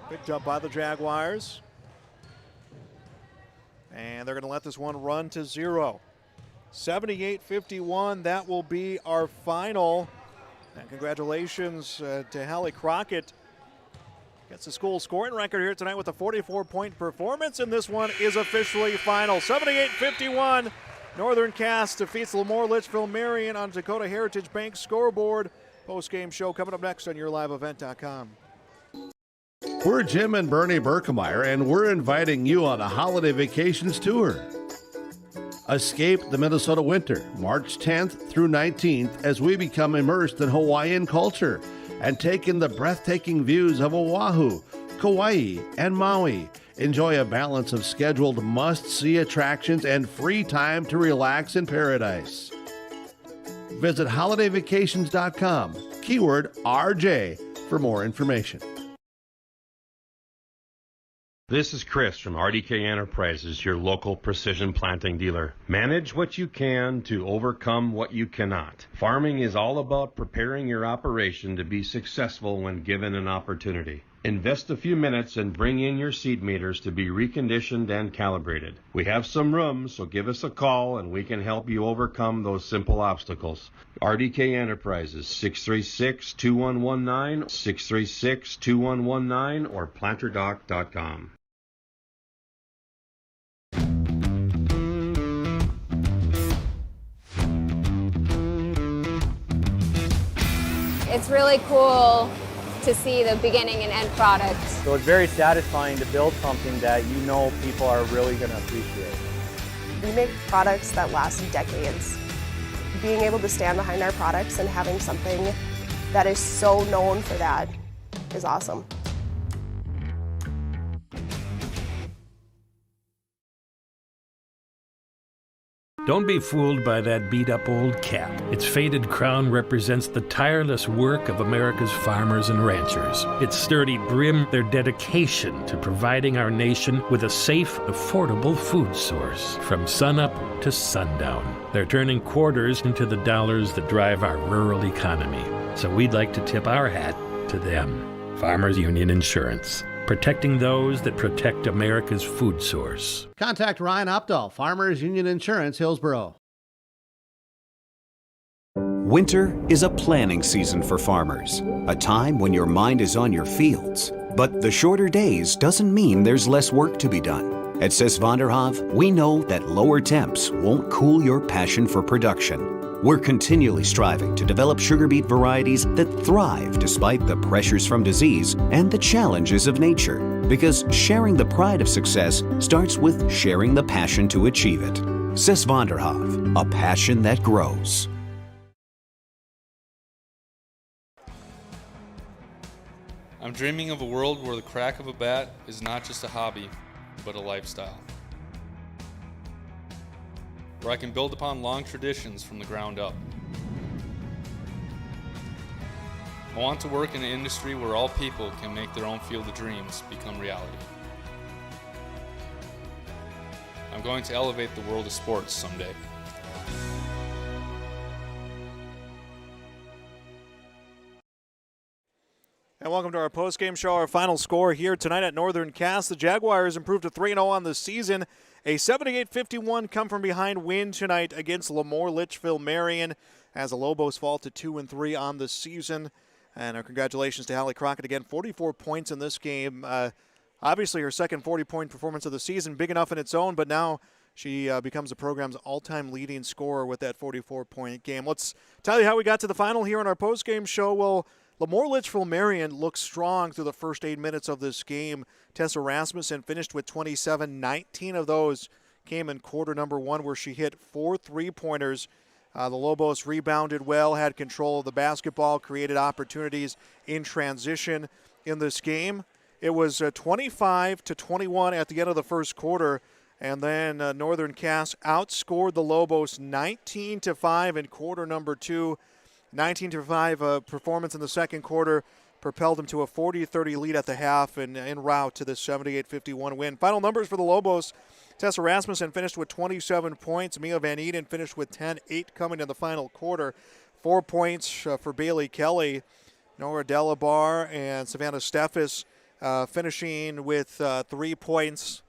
Picked up by the Jaguars. And they're going to let this one run to 0. 78-51, that will be our final. And congratulations to Hallie Crockett. Gets the school scoring record here tonight with a 44-point performance, and this one is officially final. 78-51. Northern Cass defeats LaMoure Litchville-Marion on Dakota Heritage Bank scoreboard. Post-game show coming up next on YourLiveEvent.com. We're Jim and Bernie Berkemeyer, and we're inviting you on a holiday vacations tour. Escape the Minnesota winter, March 10th through 19th, as we become immersed in Hawaiian culture and take in the breathtaking views of Oahu, Kauai, and Maui. Enjoy a balance of scheduled must-see attractions and free time to relax in paradise. Visit holidayvacations.com, keyword RJ, for more information. This is Chris from RDK Enterprises, your local precision planting dealer. Manage what you can to overcome what you cannot. Farming is all about preparing your operation to be successful when given an opportunity. Invest a few minutes and bring in your seed meters to be reconditioned and calibrated. We have some room, so give us a call and we can help you overcome those simple obstacles. RDK Enterprises, 636-2119, 636-2119, or planterdoc.com. It's really cool to see the beginning and end product. So it's very satisfying to build something that you know people are really going to appreciate. We make products that last decades. Being able to stand behind our products and having something that is so known for that is awesome. Don't be fooled by that beat-up old cap. Its faded crown represents the tireless work of America's farmers and ranchers. Its sturdy brim, their dedication to providing our nation with a safe, affordable food source. From sunup to sundown, they're turning quarters into the dollars that drive our rural economy. So we'd like to tip our hat to them. Farmers Union Insurance. Protecting those that protect America's food source. Contact Ryan Opdahl, Farmers Union Insurance, Hillsboro. Winter is a planning season for farmers, a time when your mind is on your fields. But the shorter days doesn't mean there's less work to be done. At Sis van der Haaf, we know that lower temps won't cool your passion for production. We're continually striving to develop sugar beet varieties that thrive despite the pressures from disease and the challenges of nature. Because sharing the pride of success starts with sharing the passion to achieve it. Sis van der Haaf, a passion that grows. I'm dreaming of a world where the crack of a bat is not just a hobby, but a lifestyle. Where I can build upon long traditions from the ground up. I want to work in an industry where all people can make their own field of dreams become reality. I'm going to elevate the world of sports someday. And welcome to our post-game show. Our final score here tonight at Northern Cass. The Jaguars improved to 3-0 on the season. A 78-51 come-from-behind win tonight against LaMoure Litchville-Marion as the Lobos fall to 2-3 on the season. And our congratulations to Hallie Crockett again, 44 points in this game. Obviously her second 40-point performance of the season, big enough in its own, but now she becomes the program's all-time leading scorer with that 44-point game. Let's tell you how we got to the final here on our post-game show. Well, LaMoure Litchville-Marion looked strong through the first 8 minutes of this game. Tessa Rasmussen finished with 27. 19 of those came in quarter number one, where she hit 4 3-pointers. The Lobos rebounded well, had control of the basketball, created opportunities in transition in this game. It was 25-21 at the end of the first quarter, and then Northern Cass outscored the Lobos 19-5 in quarter number two. 19-5 performance in the second quarter propelled them to a 40-30 lead at the half and en route to this 78-51 win. Final numbers for the Lobos. Tessa Rasmussen finished with 27 points. Mia Van Eden finished with 10, 8 coming in the final quarter. 4 points for Bailey Kelly. Nora Delabar and Savannah Steffes finishing with 3 points.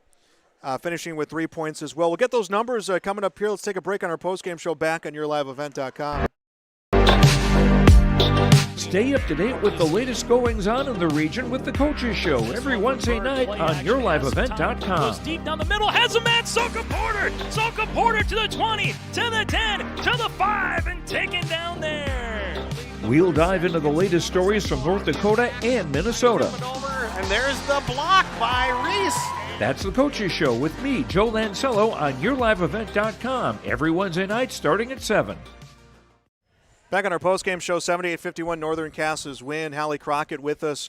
Finishing with 3 points as well. We'll get those numbers coming up here. Let's take a break on our postgame show back on YourLiveEvent.com. Stay up to date with the latest goings-on in the region with the Coaches Show every Wednesday night on YourLiveEvent.com. Goes deep down the middle, has a man, Soka Porter! Soka Porter to the 20, to the 10, to the 5, and taken down there. We'll dive into the latest stories from North Dakota and Minnesota. And there's the block by Reese. That's the Coaches Show with me, Joe Lancello, on YourLiveEvent.com every Wednesday night starting at 7. Back on our postgame show, 78-51 Northern Cass's win. Hallie Crockett with us.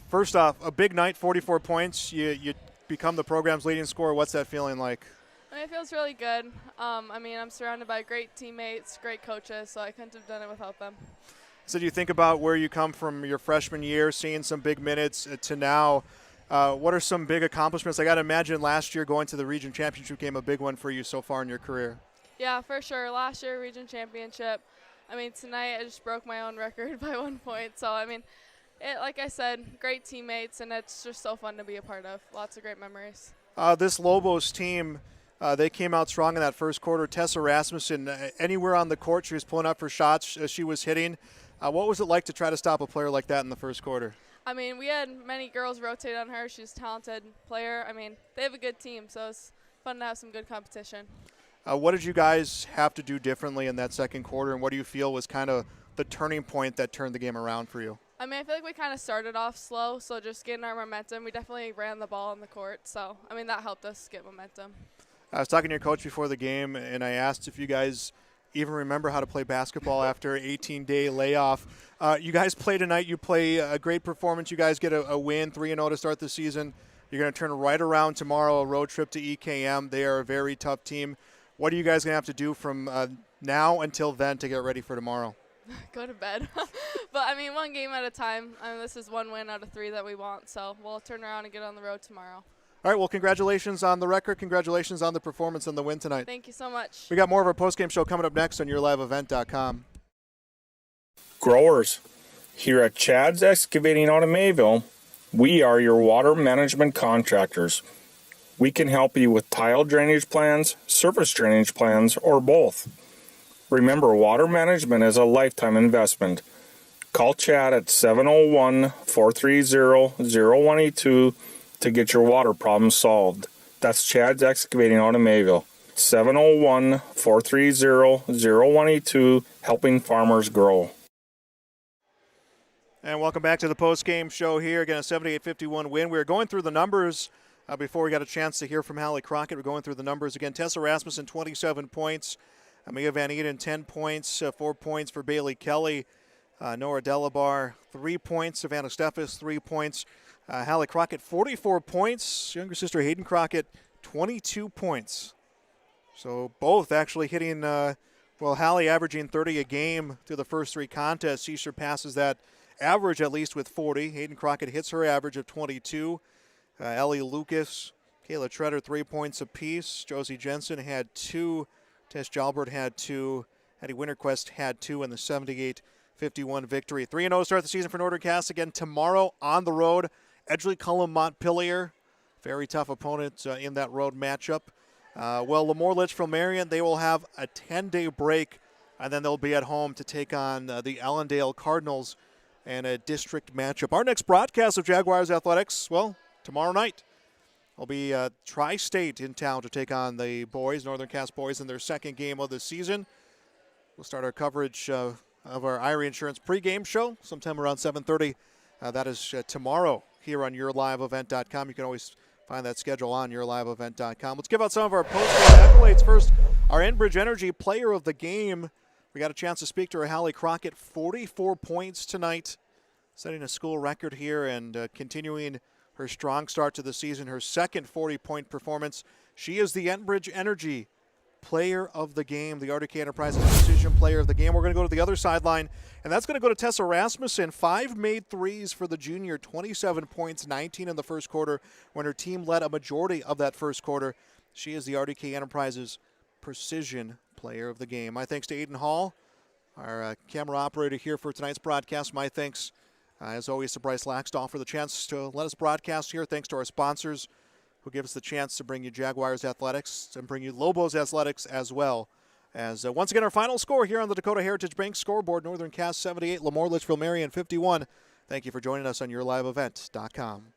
First off, a big night, 44 points. You become the program's leading scorer. What's that feeling like? It feels really good. I'm surrounded by great teammates, great coaches, so I couldn't have done it without them. So do you think about where you come from your freshman year, seeing some big minutes to now? What are some big accomplishments? I got to imagine last year going to the region championship game a big one for you so far in your career. Yeah, for sure. Last year, region championship. I mean, tonight I just broke my own record by 1 point. So, I mean, like I said, great teammates, and it's just so fun to be a part of. Lots of great memories. This Lobos team, they came out strong in that first quarter. Tessa Rasmussen, anywhere on the court, she was pulling up for shots. She was hitting. What was it like to try to stop a player like that in the first quarter? I mean, we had many girls rotate on her. She's a talented player. I mean, they have a good team, so it's fun to have some good competition. What did you guys have to do differently in that second quarter, and what do you feel was kind of the turning point that turned the game around for you? I mean, I feel like we kind of started off slow, so just getting our momentum. We definitely ran the ball on the court, so, I mean, that helped us get momentum. I was talking to your coach before the game, and I asked if you guys even remember how to play basketball after an 18-day layoff. You guys play tonight. You play a great performance. You guys get a win, 3-0 to start the season. You're going to turn right around tomorrow, a road trip to EKM. They are a very tough team. What are you guys going to have to do from now until then to get ready for tomorrow? Go to bed. But, I mean, one game at a time. I mean, this is 1 win out of 3 that we want, so we'll turn around and get on the road tomorrow. All right, well, congratulations on the record. Congratulations on the performance and the win tonight. Thank you so much. We got more of our postgame show coming up next on YourLiveEvent.com. Growers, here at Chad's Excavating out of Mayville, we are your water management contractors. We can help you with tile drainage plans, surface drainage plans, or both. Remember, water management is a lifetime investment. Call Chad at 701-430-0182 to get your water problem solved. That's Chad's Excavating out of Mayville. 701-430-0182, helping farmers grow. And welcome back to the post-game show here. Again, a 78-51 win. We were going through the numbers before we got a chance to hear from Hallie Crockett. We're going through the numbers again. Tessa Rasmussen, 27 points. Mia Van Eden, 10 points. 4 points for Bailey Kelly. Nora Delabar, 3 points. Savannah Steffes, 3 points. Hallie Crockett, 44 points. Younger sister Hayden Crockett, 22 points. So both actually hitting, Hallie averaging 30 a game through the first 3 contests. She surpasses that average at least with 40. Hayden Crockett hits her average of 22. Ellie Lucas, Kayla Treader, 3 points apiece. Josie Jensen had 2. Tess Jalbert had 2. Eddie Winterquist had 2 in the 78-51 victory. 3-0 to start the season for Northern Cass. Again, tomorrow on the road. Edgley Cullum Montpelier. Very tough opponent in that road matchup. LaMoure Litchville-Marion, they will have a 10-day break, and then they'll be at home to take on the Allendale Cardinals in a district matchup. Our next broadcast of Jaguars Athletics, tomorrow night. Will be Tri-State in town to take on the boys, Northern Cass boys, in their second game of the season. We'll start our coverage of our Irie Insurance pregame show sometime around 7:30. That is tomorrow here on YourLiveEvent.com. You can always find that schedule on YourLiveEvent.com. Let's give out some of our post-game accolades. First, our Enbridge Energy Player of the Game. We got a chance to speak to her, Hallie Crockett. 44 points tonight, setting a school record here and continuing her strong start to the season, her second 40-point performance. She is the Enbridge Energy Player of the Game, the RDK Enterprises Precision Player of the Game. We're going to go to the other sideline, and that's going to go to Tessa Rasmussen. 5 made threes for the junior, 27 points, 19 in the first quarter, when her team led a majority of that first quarter. She is the RDK Enterprises Precision Player of the Game. My thanks to Aiden Hall, our camera operator here for tonight's broadcast. My thanks as always, to Bryce Laxdal for the chance to let us broadcast here. Thanks to our sponsors who give us the chance to bring you Jaguars Athletics and bring you Lobos Athletics as well. As once again, our final score here on the Dakota Heritage Bank scoreboard, Northern Cass 78, LaMoure Litchville-Marion 51. Thank you for joining us on YourLiveEvent.com.